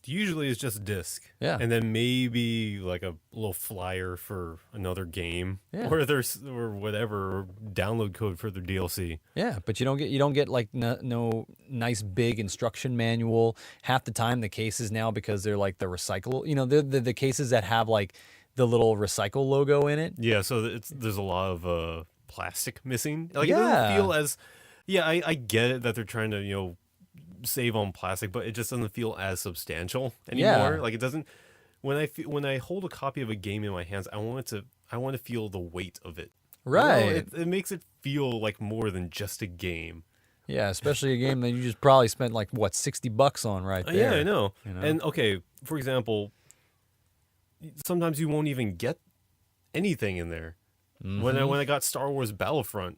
Speaker 2: Usually it's just disc.
Speaker 1: Yeah.
Speaker 2: And then maybe like a little flyer for another game.
Speaker 1: Yeah.
Speaker 2: Or whatever, or download code for their DLC.
Speaker 1: Yeah, but you don't get like no nice big instruction manual. Half the time the cases now, because they're like the recycle, you know, the cases that have like the little recycle logo in it.
Speaker 2: Yeah, so there's a lot of plastic missing. Like it doesn't feel as I get it that they're trying to, you know, save on plastic, but it just doesn't feel as substantial anymore.
Speaker 1: Yeah.
Speaker 2: Like it doesn't. When I hold a copy of a game in my hands, I want to feel the weight of it.
Speaker 1: Right.
Speaker 2: You know, it makes it feel like more than just a game.
Speaker 1: Yeah, especially a game that you just probably spent like what $60 on right there.
Speaker 2: Yeah, I know.
Speaker 1: You know?
Speaker 2: And okay, for example, sometimes you won't even get anything in there.
Speaker 1: Mm-hmm.
Speaker 2: When I got Star Wars Battlefront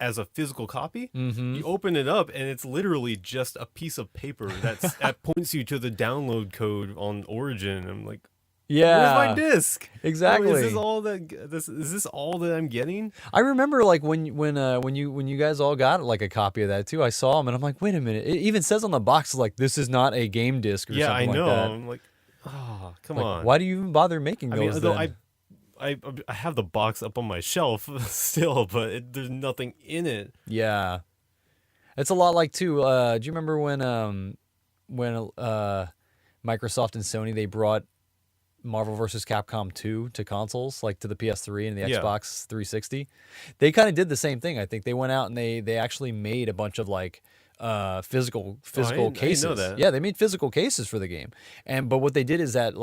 Speaker 2: as a physical copy,
Speaker 1: mm-hmm.
Speaker 2: you open it up and it's literally just a piece of paper that points you to the download code on Origin. I'm like,
Speaker 1: yeah,
Speaker 2: where's my disc?
Speaker 1: Exactly.
Speaker 2: Is this all that I'm getting?
Speaker 1: I remember like when you guys all got like a copy of that too. I saw them and I'm like, wait a minute. It even says on the box like this is not a game disc or something like that.
Speaker 2: Yeah, I know. I'm like, oh, come on.
Speaker 1: Why do you even bother making those?
Speaker 2: I mean, I have the box up on my shelf still, but there's nothing in it.
Speaker 1: Yeah, it's a lot like too. Do you remember when Microsoft and Sony, they brought Marvel vs. Capcom 2 to consoles, like to the PS3 and the Xbox 360? They kind of did the same thing. I think they went out and they actually made a bunch of like physical cases.
Speaker 2: I didn't know that.
Speaker 1: Yeah, they made physical cases for the game. But what they did is that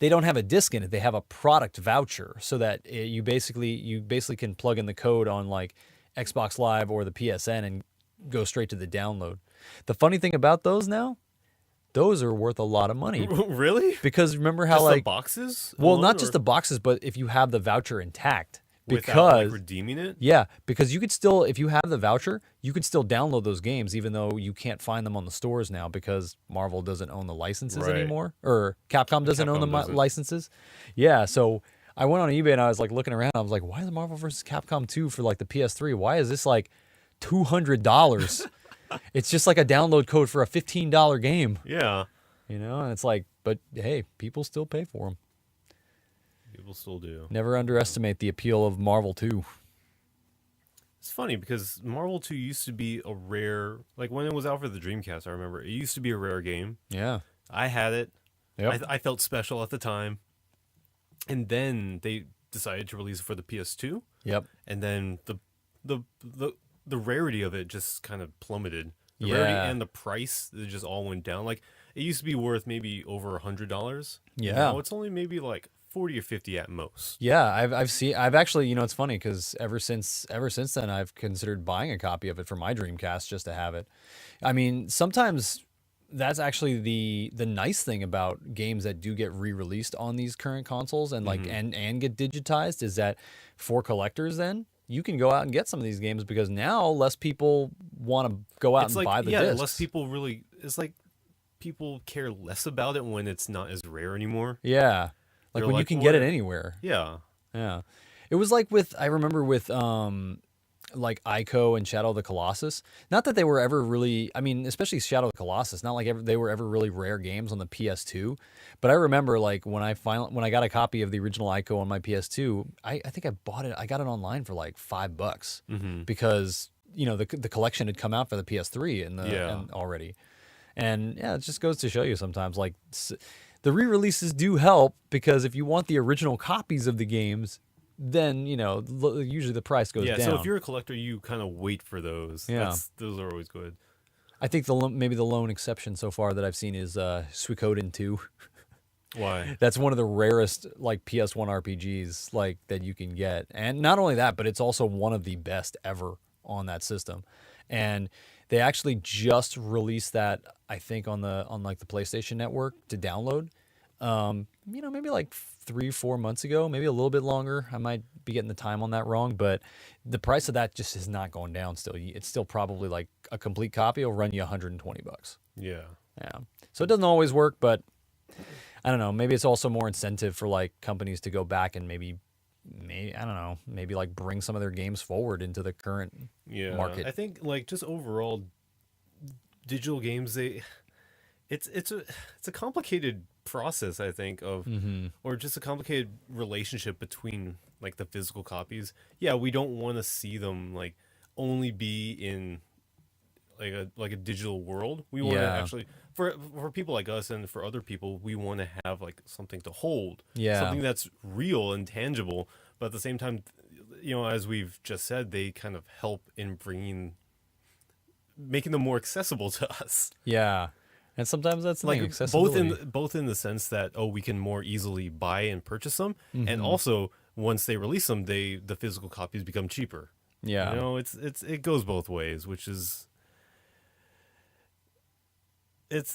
Speaker 1: they don't have a disc in it. They have a product voucher, so that you basically can plug in the code on like Xbox Live or the PSN and go straight to the download. The funny thing about those now, those are worth a lot of money
Speaker 2: Really?
Speaker 1: because remember how
Speaker 2: Just the
Speaker 1: like,
Speaker 2: boxes?
Speaker 1: well,
Speaker 2: alone,
Speaker 1: not just
Speaker 2: or
Speaker 1: the boxes, but if you have the voucher intact,
Speaker 2: without like
Speaker 1: because
Speaker 2: redeeming it?
Speaker 1: yeah, because you could still, if you have the voucher, you could still download those games, even though you can't find them on the stores now because Marvel doesn't own the licenses
Speaker 2: Right.
Speaker 1: anymore, or Capcom doesn't own the
Speaker 2: Capcom doesn't.
Speaker 1: licenses. Yeah, so I went on eBay and I was like looking around. I was like, why is Marvel vs. Capcom 2 for like the PS3? Why is this like $200? It's just like a download code for a $15 game,
Speaker 2: Yeah.
Speaker 1: you know? And it's like, but hey, people still pay for them.
Speaker 2: People still do.
Speaker 1: Never underestimate the appeal of Marvel 2.
Speaker 2: It's funny because Marvel 2 used to be a rare, like when it was out for the Dreamcast, I remember it used to be a rare game.
Speaker 1: Yeah.
Speaker 2: I had it.
Speaker 1: Yep.
Speaker 2: I felt special at the time. And then they decided to release it for the PS2.
Speaker 1: Yep.
Speaker 2: And then the rarity of it just kind of plummeted. The rarity
Speaker 1: Yeah.
Speaker 2: and the price, it just all went down. Like it used to be worth maybe over $100.
Speaker 1: Yeah.
Speaker 2: Now it's only maybe like 40 or 50 at most.
Speaker 1: Yeah, I've actually, you know, it's funny because ever since then, I've considered buying a copy of it for my Dreamcast just to have it. I mean, sometimes that's actually the nice thing about games that do get re-released on these current consoles and like and get digitized is that for collectors, then you can go out and get some of these games because now less people want to go out
Speaker 2: It's
Speaker 1: and
Speaker 2: like,
Speaker 1: buy the
Speaker 2: yeah,
Speaker 1: discs.
Speaker 2: less people really, it's like people care less about it when it's not as rare anymore.
Speaker 1: Yeah, like
Speaker 2: They're
Speaker 1: when you
Speaker 2: like,
Speaker 1: can
Speaker 2: well,
Speaker 1: get it anywhere.
Speaker 2: Yeah.
Speaker 1: Yeah. It was like with, I remember with like Ico and Shadow of the Colossus. Not that they were ever really, I mean, especially Shadow of the Colossus, not like they were ever really rare games on the PS2. But I remember like when I got a copy of the original Ico on my PS2, I think I got it online for like $5 because, you know, the collection had come out for the PS3 and already. And yeah, it just goes to show you sometimes like the re-releases do help because if you want the original copies of the games, then, you know, usually the price goes down.
Speaker 2: So if you're a collector, you kind of wait for those.
Speaker 1: Yeah.
Speaker 2: Those are always good.
Speaker 1: I think maybe the lone exception so far that I've seen is Suikoden 2.
Speaker 2: Why?
Speaker 1: That's one of the rarest like PS1 RPGs like that you can get. And not only that, but it's also one of the best ever on that system. And they actually just released that, I think, on like the PlayStation Network to download. You know, maybe like 3-4 months ago, maybe a little bit longer. I might be getting the time on that wrong, but the price of that just is not going down still. It's still probably like a complete copy will run you $120.
Speaker 2: Yeah.
Speaker 1: Yeah. So it doesn't always work, but I don't know. Maybe it's also more incentive for like companies to go back and maybe I don't know, maybe like bring some of their games forward into the current market.
Speaker 2: I think like just overall digital games, it's a complicated process, I think, of or just a complicated relationship between like the physical copies. Yeah, we don't want to see them like only be in like a digital world. We want to actually for people like us and for other people, we want to have like something to hold.
Speaker 1: Yeah.
Speaker 2: Something that's real and tangible, but at the same time, you know, as we've just said, they kind of help in making them more accessible to us.
Speaker 1: Yeah. And sometimes that's
Speaker 2: Like
Speaker 1: like accessibility.
Speaker 2: both in the sense that we can more easily buy and purchase them, and also once they release them, the physical copies become cheaper.
Speaker 1: Yeah.
Speaker 2: You know, it goes both ways, which is it's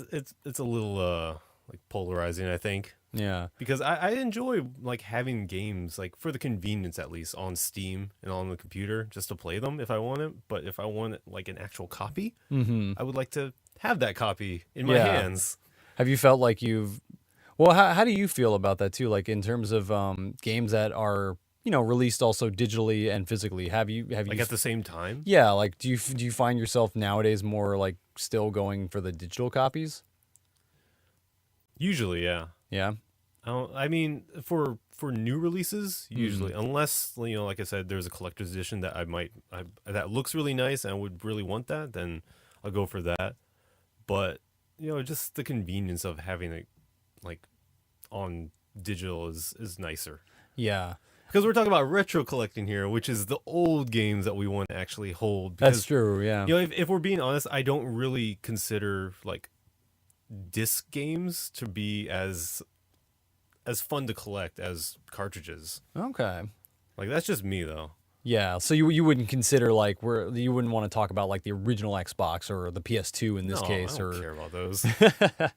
Speaker 2: a little like polarizing, I think.
Speaker 1: Yeah.
Speaker 2: Because I enjoy like having games like for the convenience at least on Steam and on the computer just to play them if I want it. But if I want like an actual copy, I would like to have that copy in my hands.
Speaker 1: Have you felt like well, how do you feel about that too? Like in terms of games that are, you know, released also digitally and physically. Have you
Speaker 2: Like at the same time?
Speaker 1: Yeah, like do you find yourself nowadays more like still going for the digital copies?
Speaker 2: Usually, yeah.
Speaker 1: Yeah.
Speaker 2: I mean, for new releases, usually, unless, you know, like I said, there's a collector's edition that that looks really nice and I would really want that, then I'll go for that. But, you know, just the convenience of having it like on digital is nicer.
Speaker 1: Yeah.
Speaker 2: Because we're talking about retro collecting here, which is the old games that we want to actually hold. Because,
Speaker 1: That's true, yeah.
Speaker 2: you know, if we're being honest, I don't really consider like disc games to be as fun to collect as cartridges.
Speaker 1: Okay.
Speaker 2: Like that's just me though.
Speaker 1: Yeah, so you wouldn't consider like you wouldn't want to talk about like the original Xbox or the PS2 in this
Speaker 2: No,
Speaker 1: case,
Speaker 2: I don't
Speaker 1: or
Speaker 2: care about those.
Speaker 1: so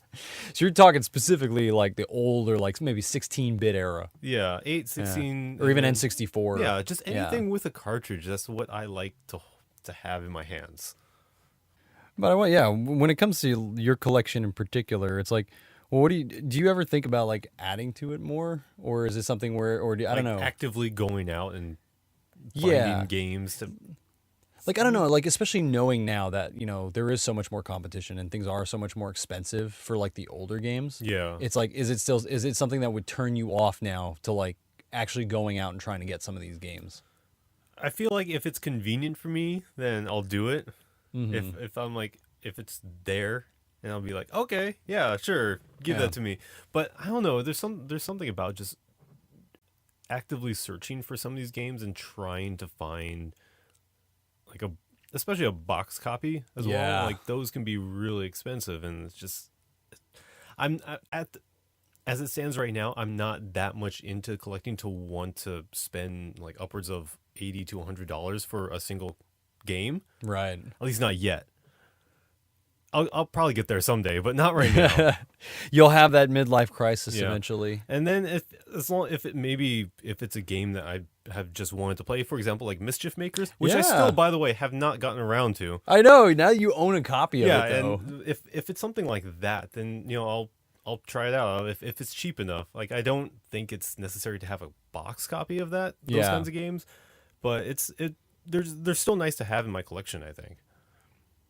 Speaker 1: you're talking specifically like the older, like maybe 16-bit era,
Speaker 2: Yeah, 8,
Speaker 1: yeah.
Speaker 2: 16,
Speaker 1: Or even
Speaker 2: and then-
Speaker 1: N64.
Speaker 2: Yeah, just
Speaker 1: Yeah.
Speaker 2: anything with a cartridge. That's what I like to have in my hands.
Speaker 1: But yeah, when it comes to your collection in particular, it's like, well, what do you ever think about like adding to it more, or is it something where, or I don't know,
Speaker 2: Actively going out and finding
Speaker 1: yeah,
Speaker 2: games to.
Speaker 1: like I don't know, like especially knowing now that there is so much more competition and things are so much more expensive for like the older games.
Speaker 2: Yeah.
Speaker 1: It's like, is it something that would turn you off now to like actually going out and trying to get some of these games?
Speaker 2: I feel like if it's convenient for me, then I'll do it.
Speaker 1: Mm-hmm.
Speaker 2: If I'm like, if it's there, and I'll be like, okay, yeah, sure, give
Speaker 1: Yeah.
Speaker 2: that to me. But I don't know. There's something about just actively searching for some of these games and trying to find like especially a box copy as
Speaker 1: Yeah.
Speaker 2: well. Like those can be really expensive, and it's just as it stands right now, I'm not that much into collecting to want to spend like upwards of $80 to $100 for a single game.
Speaker 1: Right.
Speaker 2: At least not yet. I'll probably get there someday, but not right now.
Speaker 1: You'll have that midlife crisis
Speaker 2: Yeah.
Speaker 1: eventually.
Speaker 2: And then if it's a game that I have just wanted to play, for example, like Mischief Makers, which I
Speaker 1: Yeah.
Speaker 2: still, by the way, have not gotten around to.
Speaker 1: I know. Now you own a copy of
Speaker 2: Yeah,
Speaker 1: it, though.
Speaker 2: and if it's something like that, then I'll try it out if it's cheap enough. Like I don't think it's necessary to have a box copy of those
Speaker 1: Yeah.
Speaker 2: kinds of games, but they're still nice to have in my collection, I think.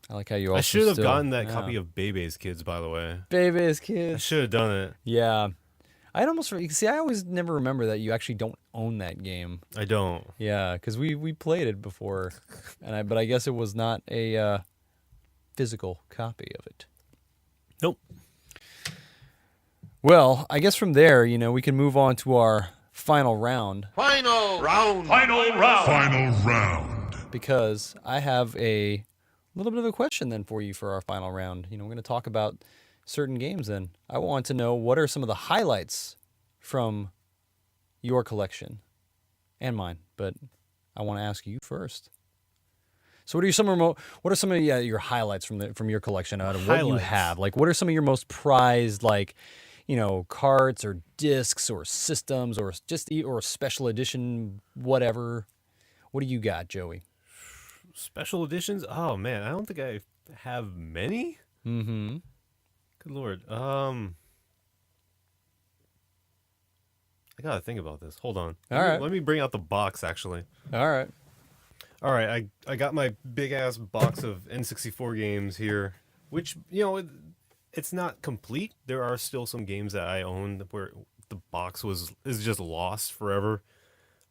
Speaker 1: I like how you also
Speaker 2: I should have
Speaker 1: still-
Speaker 2: gotten that
Speaker 1: yeah.
Speaker 2: copy of Bebe's Kids, by the way.
Speaker 1: Baby's
Speaker 2: I
Speaker 1: Kids.
Speaker 2: should have done it.
Speaker 1: Yeah. I'd almost see. I always never remember that you actually don't own that game.
Speaker 2: I don't.
Speaker 1: Yeah, because we played it before, but I guess it was not a physical copy of it.
Speaker 2: Nope.
Speaker 1: Well, I guess from there, we can move on to our final round
Speaker 3: Final round.
Speaker 4: Final round.
Speaker 1: because I have a little bit of a question then for you for our final round. We're going to talk about certain games then. I want to know what are some of the highlights from your collection and mine, but I want to ask you first. So what are some of your highlights from your collection out of what you
Speaker 2: Highlights.
Speaker 1: have? Like what are some of your most prized carts or discs or systems or or special edition whatever? What do you got, Joey?
Speaker 2: Special editions? Oh man, I don't think I have many.
Speaker 1: Mm-hmm.
Speaker 2: Good lord. I gotta think about this. Hold on.
Speaker 1: All right.
Speaker 2: Let me bring out the box. Actually.
Speaker 1: All right.
Speaker 2: All right. I got my big ass box of N64 games here, which it's not complete. There are still some games that I own where the box is just lost forever.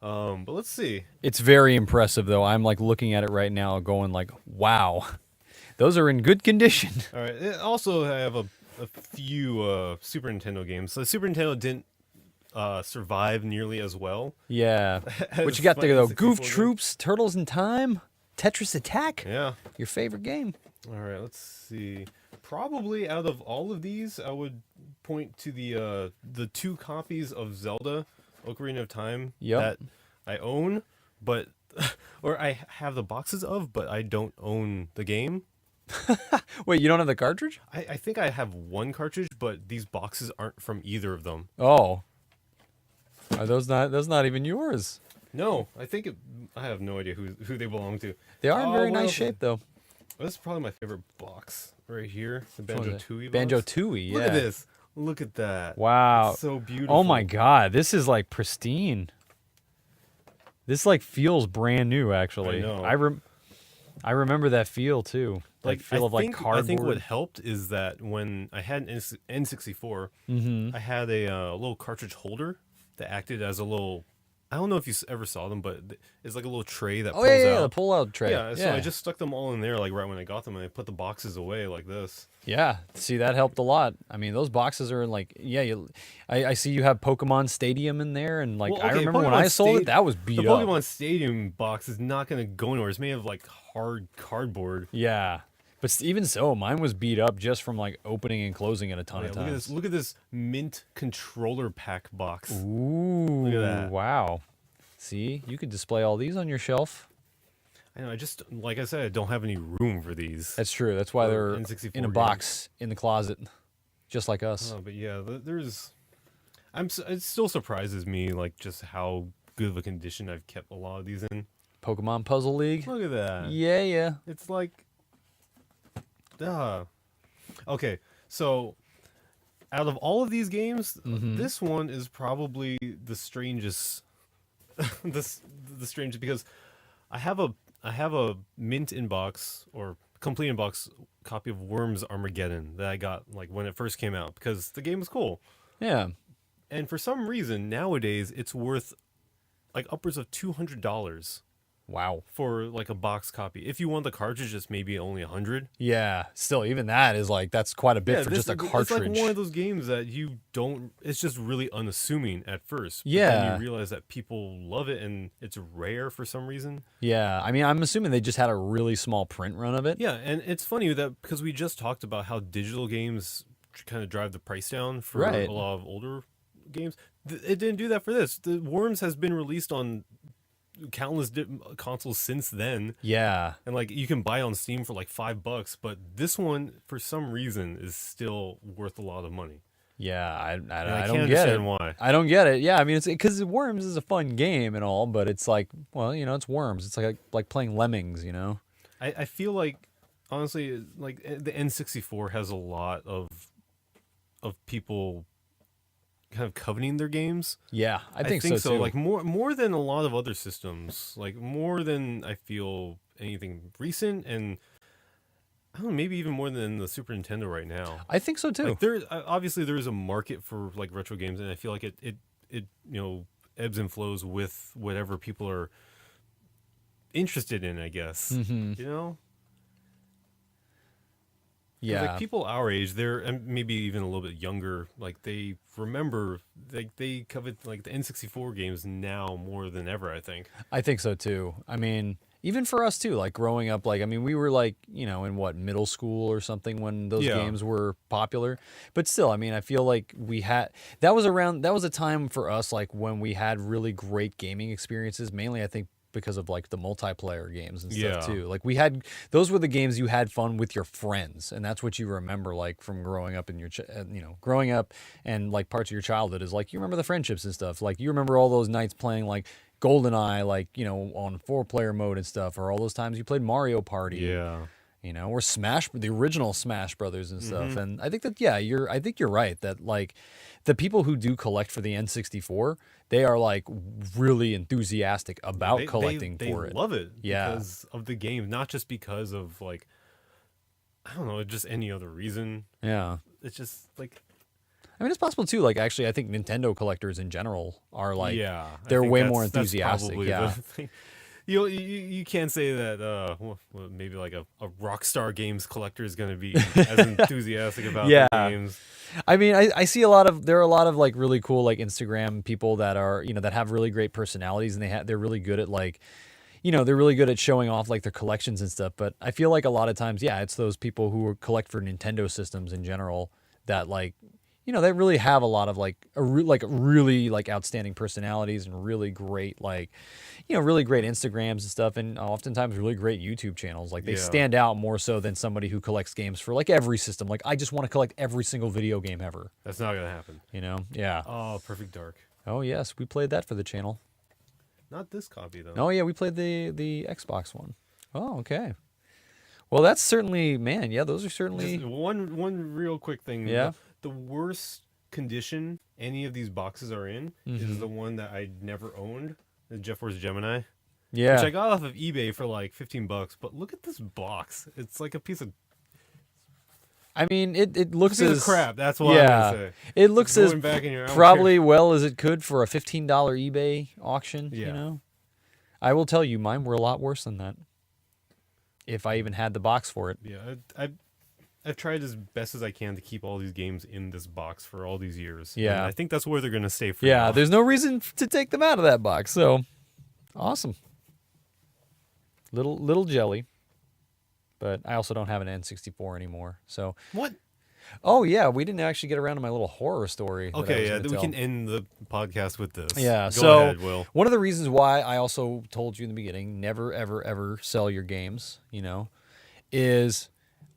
Speaker 2: But let's see.
Speaker 1: It's very impressive though. I'm like looking at it right now going like, wow. Those are in good condition.
Speaker 2: All right. Also, I have a few Super Nintendo games. So Super Nintendo didn't survive nearly as well.
Speaker 1: Yeah. What
Speaker 2: As
Speaker 1: you got there though?
Speaker 2: Final
Speaker 1: Goof
Speaker 2: 64
Speaker 1: Troops, Turtles in Time, Tetris Attack.
Speaker 2: Yeah.
Speaker 1: Your favorite game?
Speaker 2: All right. Let's see. Probably out of all of these, I would point to the 2 copies of Zelda: Ocarina of Time
Speaker 1: Yep.
Speaker 2: that I own, but or I have the boxes of, but I don't own the game.
Speaker 1: Wait, you don't have the cartridge?
Speaker 2: I think I have 1 cartridge, but these boxes aren't from either of them.
Speaker 1: Oh. Are those not even yours?
Speaker 2: No, I have no idea who they belong to.
Speaker 1: They are in
Speaker 2: Oh,
Speaker 1: very
Speaker 2: what
Speaker 1: nice
Speaker 2: else?
Speaker 1: shape though.
Speaker 2: This is probably my favorite box right here. The Banjo-Tooie box.
Speaker 1: Banjo-Tooie, yeah.
Speaker 2: Look at this. Look at that.
Speaker 1: Wow.
Speaker 2: It's so beautiful.
Speaker 1: Oh my god, this is like pristine. This like feels brand new actually.
Speaker 2: I know.
Speaker 1: I remember that feel too. Like feel of like cardboard.
Speaker 2: I think what helped is that when I had an N64,
Speaker 1: Mm-hmm.
Speaker 2: I had a little cartridge holder that acted as a little. I don't know if you ever saw them, but it's like a little tray that
Speaker 1: Oh
Speaker 2: pulls
Speaker 1: yeah,
Speaker 2: out.
Speaker 1: the pull-out tray.
Speaker 2: Yeah, so I just stuck them all in there like right when I got them, and I put the boxes away like this.
Speaker 1: Yeah, see that helped a lot. I mean, those boxes are in like I see you have Pokemon Stadium in there, and like
Speaker 2: Well,
Speaker 1: I
Speaker 2: okay,
Speaker 1: remember when
Speaker 2: Pokemon
Speaker 1: I sold it,
Speaker 2: Sta-
Speaker 1: that was beat
Speaker 2: The
Speaker 1: up.
Speaker 2: Pokemon Stadium box is not going to go anywhere. It's made of like hard cardboard.
Speaker 1: Yeah, but even so, mine was beat up just from like opening and closing it a ton
Speaker 2: Oh, yeah,
Speaker 1: of
Speaker 2: look at
Speaker 1: times.
Speaker 2: this! Look at this mint controller pack box.
Speaker 1: Ooh,
Speaker 2: Look at that.
Speaker 1: wow. See, you could display all these on your shelf.
Speaker 2: I know. I just, like I said, I don't have any room for these.
Speaker 1: That's true. That's why they're
Speaker 2: N64
Speaker 1: in a
Speaker 2: games.
Speaker 1: box in the closet, just like us.
Speaker 2: But yeah, there's. It still surprises me, like just how good of a condition I've kept a lot of these in.
Speaker 1: Pokemon Puzzle League.
Speaker 2: Look at that.
Speaker 1: Yeah.
Speaker 2: It's like. Okay, so out of all of these games, this one is probably the strangest. the strangest because I have a mint inbox or complete inbox copy of Worms Armageddon that I got like when it first came out because the game was cool.
Speaker 1: Yeah.
Speaker 2: And for some reason nowadays it's worth like upwards of $200
Speaker 1: Wow.
Speaker 2: for like a box copy. If you want the cartridge, it's maybe only $100.
Speaker 1: Yeah. Still, even that is like that's quite a bit for just a cartridge.
Speaker 2: It's like one of those games that you don't. It's just really unassuming at first. But
Speaker 1: Yeah.
Speaker 2: then you realize that people love it and it's rare for some reason.
Speaker 1: Yeah. I mean, I'm assuming they just had a really small print run of it.
Speaker 2: Yeah, and it's funny that because we just talked about how digital games kind of drive the price down for
Speaker 1: Right.
Speaker 2: a lot of older games. It didn't do that for this. The Worms has been released on countless consoles since then,
Speaker 1: Yeah.
Speaker 2: and like you can buy on Steam for like $5, but this one for some reason is still worth a lot of money.
Speaker 1: Yeah. I
Speaker 2: And
Speaker 1: don't
Speaker 2: can't
Speaker 1: get it.
Speaker 2: understand why.
Speaker 1: I don't get it. Yeah. I mean, it's because Worms is a fun game and all, but it's like, well, it's Worms. It's like playing Lemmings,
Speaker 2: I feel like honestly, like the N64 has a lot of people kind of coveting their games.
Speaker 1: Yeah, I think so too.
Speaker 2: Like more than a lot of other systems, like more than I feel anything recent, and I don't know, maybe even more than the Super Nintendo right now.
Speaker 1: I think so too.
Speaker 2: Like there, obviously, there is a market for like retro games, and I feel like it ebbs and flows with whatever people are interested in. I guess
Speaker 1: Yeah.
Speaker 2: Like people our age, they're and maybe even a little bit younger. Like they remember, like they covet like the N64 games now more than ever. I think.
Speaker 1: I think so too. I mean, even for us too, like growing up, like, I mean, we were like, in what, middle school or something when those games were popular. But still, I mean, I feel like that was a time for us, like when we had really great gaming experiences, mainly I think because of like the multiplayer games and stuff too. Like those were the games you had fun with your friends, and that's what you remember like from growing up in your growing up and like parts of your childhood is like you remember the friendships and stuff. Like you remember all those nights playing like GoldenEye, like on 4-player mode and stuff, or all those times you played Mario Party.
Speaker 2: Yeah.
Speaker 1: Or the original Smash Brothers and stuff. And I think that I think you're right that like the people who do collect for the N64, they are like really enthusiastic about collecting for it.
Speaker 2: They love it
Speaker 1: Yeah.
Speaker 2: because of the game, not just because of like I don't know, just any other reason.
Speaker 1: Yeah.
Speaker 2: It's just like
Speaker 1: I mean, it's possible too. Like, actually, I think Nintendo collectors in general are like,
Speaker 2: I
Speaker 1: they're
Speaker 2: think
Speaker 1: way
Speaker 2: that's-
Speaker 1: more
Speaker 2: that's
Speaker 1: enthusiastic.
Speaker 2: probably
Speaker 1: Yeah.
Speaker 2: the thing. You can't say that maybe like a Rockstar Games collector is going to be as enthusiastic about
Speaker 1: Yeah.
Speaker 2: their games.
Speaker 1: I mean, I see there are a lot of like really cool like Instagram people that are that have really great personalities, and they're really good at like they're really good at showing off like their collections and stuff. But I feel like a lot of times, it's those people who collect for Nintendo systems in general that like they really have a lot of like really like outstanding personalities and really great like really great Instagrams and stuff, and oftentimes really great YouTube channels. Like they stand out more so than somebody who collects games for like every system. Like I just want to collect every single video game ever.
Speaker 2: That's not going to happen.
Speaker 1: Yeah.
Speaker 2: Oh, Perfect Dark.
Speaker 1: Oh yes, we played that for the channel.
Speaker 2: Not this copy though.
Speaker 1: Oh yeah, we played the Xbox one. Oh okay. Well, that's certainly, man. Yeah, those are certainly
Speaker 2: Just one real quick thing.
Speaker 1: Yeah.
Speaker 2: The worst condition any of these boxes are in is the one that I never owned, the Jet Force Gemini.
Speaker 1: Yeah.
Speaker 2: Which I got off of eBay for like $15. But look at this box. It's like a piece of
Speaker 1: I mean, it looks as
Speaker 2: crap. That's what I'm gonna say.
Speaker 1: It looks as
Speaker 2: Going back in your- I don't
Speaker 1: probably well as it could for a $15 eBay auction.
Speaker 2: Yeah.
Speaker 1: I will tell you, mine were a lot worse than that. If I even had the box for it.
Speaker 2: Yeah, I've tried as best as I can to keep all these games in this box for all these years.
Speaker 1: Yeah.
Speaker 2: And I think that's where they're gonna stay for
Speaker 1: Yeah,
Speaker 2: now.
Speaker 1: there's no reason to take them out of that box. So, awesome. Little jelly. But I also don't have an N64 anymore. So
Speaker 2: What?
Speaker 1: Oh yeah, we didn't actually get around to my little horror story. That I
Speaker 2: Okay,
Speaker 1: was
Speaker 2: yeah,
Speaker 1: gonna
Speaker 2: then we
Speaker 1: tell.
Speaker 2: can end the podcast with this.
Speaker 1: Yeah.
Speaker 2: Go
Speaker 1: So
Speaker 2: ahead, Will.
Speaker 1: one of the reasons why I also told you in the beginning, never ever ever sell your games, is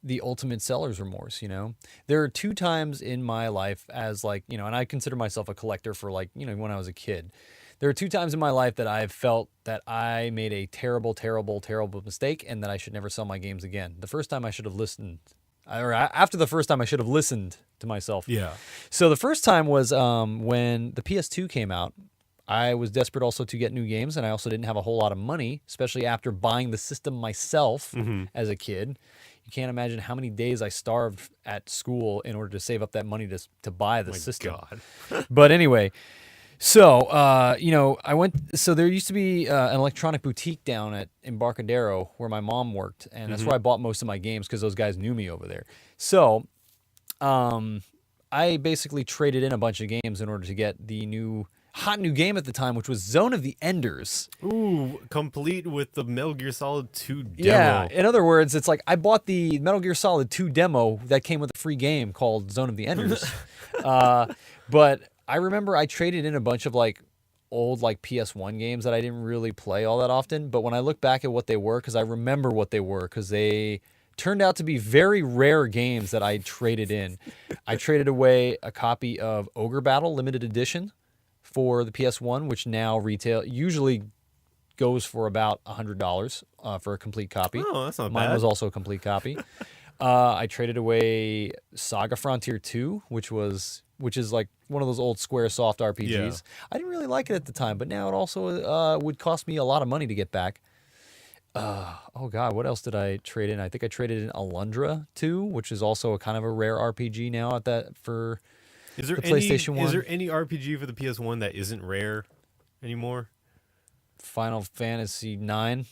Speaker 1: the ultimate seller's remorse. There are two times in my life as like, and I consider myself a collector for like, when I was a kid. There are two times in my life that I've felt that I made a terrible, terrible, terrible mistake and that I should never sell my games again. The first time I should have listened, or after the first time I should have listened to myself.
Speaker 2: Yeah.
Speaker 1: So the first time was when the PS2 came out. I was desperate also to get new games, and I also didn't have a whole lot of money, especially after buying the system myself as a kid. You can't imagine how many days I starved at school in order to save up that money to buy the system.
Speaker 2: God.
Speaker 1: But anyway, so I went. So there used to be an electronic boutique down at Embarcadero where my mom worked, and that's where I bought most of my games because those guys knew me over there. So I basically traded in a bunch of games in order to get the hot new game at the time, which was Zone of the Enders.
Speaker 2: Ooh, complete with the Metal Gear Solid 2 demo.
Speaker 1: Yeah, in other words, it's like I bought the Metal Gear Solid 2 demo that came with a free game called Zone of the Enders. But I remember I traded in a bunch of like old like PS1 games that I didn't really play all that often. But when I look back at what they were, because I remember what they were, because they turned out to be very rare games that I traded in. I traded away a copy of Ogre Battle Limited Edition for the PS1, which now usually goes for about $100 for a complete copy.
Speaker 2: Oh, that's not
Speaker 1: Mine
Speaker 2: bad.
Speaker 1: was also a complete copy. I traded away Saga Frontier 2, which is like one of those old Squaresoft RPGs.
Speaker 2: Yeah.
Speaker 1: I didn't really like it at the time, but now it also would cost me a lot of money to get back. Oh God, what else did I trade in? I think I traded in Alundra 2, which is also a kind of a rare RPG now at that for
Speaker 2: Is there
Speaker 1: the PlayStation 1.
Speaker 2: Is there any RPG for the PS1 that isn't rare anymore?
Speaker 1: Final Fantasy 9.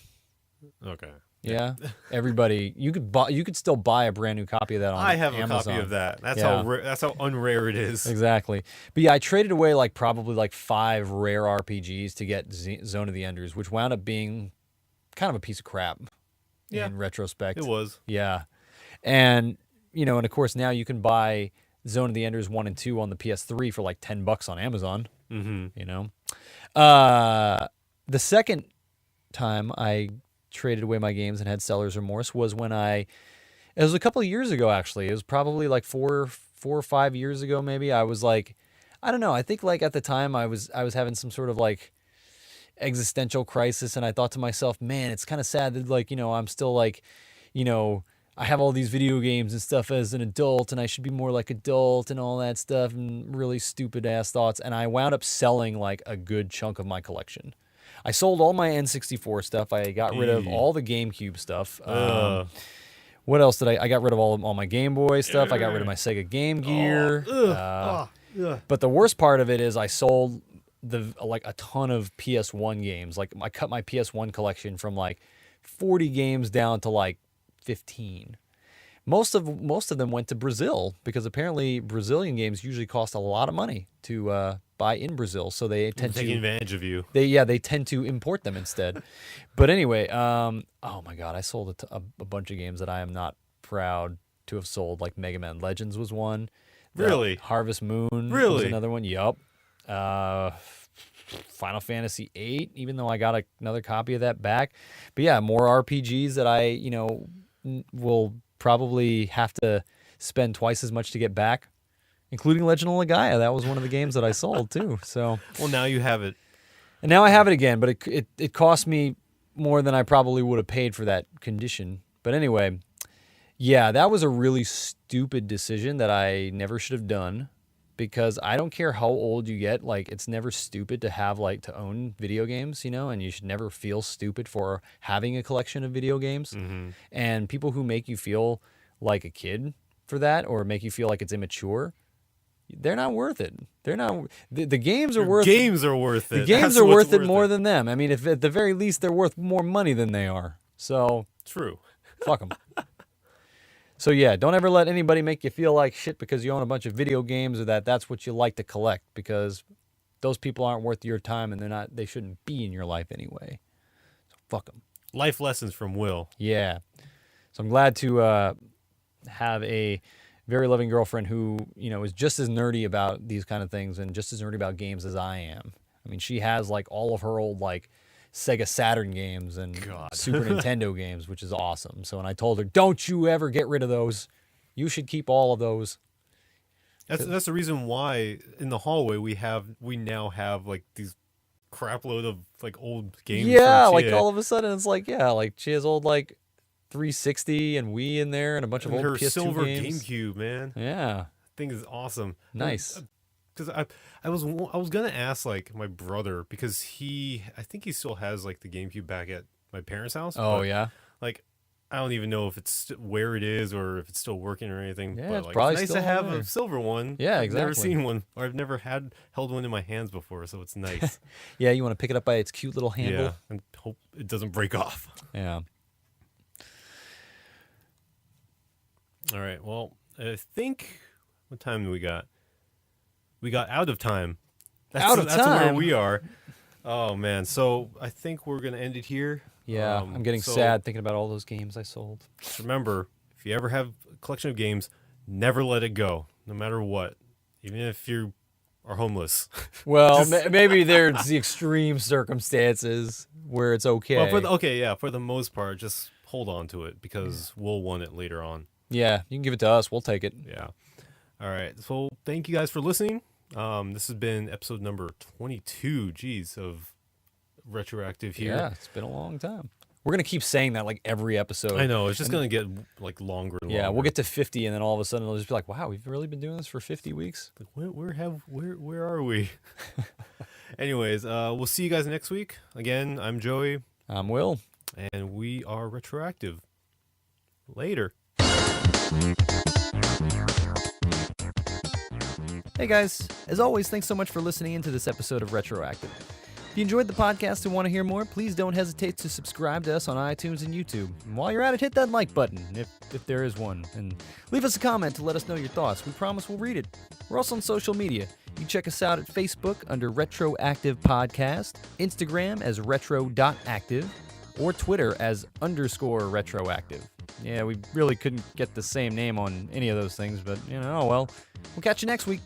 Speaker 2: Okay.
Speaker 1: Yeah, everybody, you could still buy a brand new copy of that on
Speaker 2: I have
Speaker 1: Amazon.
Speaker 2: a copy of that. That's
Speaker 1: Yeah.
Speaker 2: that's how unrare it is.
Speaker 1: Exactly. But yeah, I traded away like probably like 5 rare RPGs to get Zone of the Enders, which wound up being kind of a piece of crap in retrospect.
Speaker 2: It was.
Speaker 1: Yeah. And, and of course now you can buy Zone of the Enders 1 and 2 on the PS3 for like $10 on Amazon.
Speaker 2: Mm-hmm.
Speaker 1: The second time I traded away my games and had seller's remorse was when it was a couple of years ago, actually. It was probably like 4 or 5 years ago, maybe. I was like, I don't know. I think like at the time I was having some sort of like existential crisis, and I thought to myself, man, it's kind of sad that like, I'm still like, I have all these video games and stuff as an adult, and I should be more like adult and all that stuff, and really stupid ass thoughts. And I wound up selling like a good chunk of my collection. I sold all my N64 stuff. I got rid of all the GameCube stuff. What else did I got rid of all my Game Boy stuff. I got rid of my Sega Game Gear. But the worst part of it is I sold a ton of PS1 games. Like I cut my PS1 collection from like 40 games down to like 15. Most of them went to Brazil because apparently Brazilian games usually cost a lot of money to buy in Brazil, so they tend to
Speaker 2: taking advantage of you.
Speaker 1: They tend to import them instead. But anyway, oh my God, I sold a bunch of games that I am not proud to have sold. Like Mega Man Legends was one.
Speaker 2: Really?
Speaker 1: Harvest Moon was
Speaker 2: Really?
Speaker 1: another one. Yup. Final Fantasy VIII, even though I got another copy of that back. But yeah, more RPGs that I will probably have to spend twice as much to get back, including Legend of Legaia. That was one of the games that I sold too. So
Speaker 2: Well, now you have it.
Speaker 1: and now I have it again, but it cost me more than I probably would have paid for that condition. But anyway, yeah, that was a really stupid decision that I never should have done, because I don't care how old you get, like it's never stupid to have like to own video games, and you should never feel stupid for having a collection of video games. And people who make you feel like a kid for that, or make you feel like it's immature, they're not worth it. They're not. The games are worth.
Speaker 2: Games are worth it.
Speaker 1: The games
Speaker 2: That's
Speaker 1: are
Speaker 2: what's
Speaker 1: worth it more than them. I mean, if at the very least they're worth more money than they are. So
Speaker 2: True.
Speaker 1: fuck them. So yeah, don't ever let anybody make you feel like shit because you own a bunch of video games, or that's what you like to collect, because those people aren't worth your time, and they shouldn't be in your life anyway. So fuck them.
Speaker 2: Life lessons from Will.
Speaker 1: Yeah. So I'm glad to have a very loving girlfriend who, is just as nerdy about these kind of things and just as nerdy about games as I am. I mean, she has like all of her old like Sega Saturn games and Super Nintendo games, which is awesome. So when I told her, don't you ever get rid of those. You should keep all of those.
Speaker 2: That's the reason why in the hallway we now have like these crap load of like old games.
Speaker 1: Yeah, like all of a sudden it's like, like she has old like 360 and Wii in there and a bunch of old
Speaker 2: her
Speaker 1: PS2
Speaker 2: silver
Speaker 1: games.
Speaker 2: GameCube, man.
Speaker 1: Yeah.
Speaker 2: Thing is awesome.
Speaker 1: Nice.
Speaker 2: Because I was gonna ask like my brother, because I think he still has like the GameCube back at my parents' house.
Speaker 1: Oh,
Speaker 2: but,
Speaker 1: yeah.
Speaker 2: like I don't even know if it's where it is or if it's still working or anything.
Speaker 1: Yeah,
Speaker 2: but
Speaker 1: it's
Speaker 2: like,
Speaker 1: probably
Speaker 2: it's nice
Speaker 1: still
Speaker 2: to have
Speaker 1: there.
Speaker 2: a silver one.
Speaker 1: Yeah,
Speaker 2: I've never
Speaker 1: exactly.
Speaker 2: seen one, or I've never held one in my hands before, so it's nice.
Speaker 1: Yeah, you want to pick it up by its cute little handle.
Speaker 2: Yeah, and hope it doesn't break off.
Speaker 1: Yeah.
Speaker 2: All right. Well, I think what time do we got? We got out of time. That's where
Speaker 1: time?
Speaker 2: we are. Oh man. So I think we're gonna end it here.
Speaker 1: Yeah, I'm getting sad thinking about all those games I sold.
Speaker 2: Just remember, if you ever have a collection of games, never let it go, no matter what. Even if you are homeless.
Speaker 1: Well, maybe there's the extreme circumstances where it's okay.
Speaker 2: Well, for the most part, just hold on to it because we'll want it later on.
Speaker 1: Yeah, you can give it to us. We'll take it.
Speaker 2: Yeah. All right. So thank you guys for listening. This has been episode number 22, of RetroActive here.
Speaker 1: Yeah, it's been a long time. We're going to keep saying that like every episode.
Speaker 2: I know. It's just going to get like longer and longer.
Speaker 1: Yeah, we'll get to 50 and then all of a sudden it'll just be like, wow, we've really been doing this for 50 weeks?
Speaker 2: Like, where are we? Anyways, we'll see you guys next week. Again, I'm Joey.
Speaker 1: I'm Will.
Speaker 2: And we are RetroActive. Later.
Speaker 1: Hey guys, as always, thanks so much for listening into this episode of RetroActive. If you enjoyed the podcast and want to hear more, please don't hesitate to subscribe to us on iTunes and YouTube. And while you're at it, hit that like button, if there is one, and leave us a comment to let us know your thoughts. We promise we'll read it. We're also on social media. You can check us out at Facebook under RetroActive Podcast, Instagram as retro.active, or Twitter as _retroactive. Yeah, we really couldn't get the same name on any of those things, but, oh well. We'll catch you next week.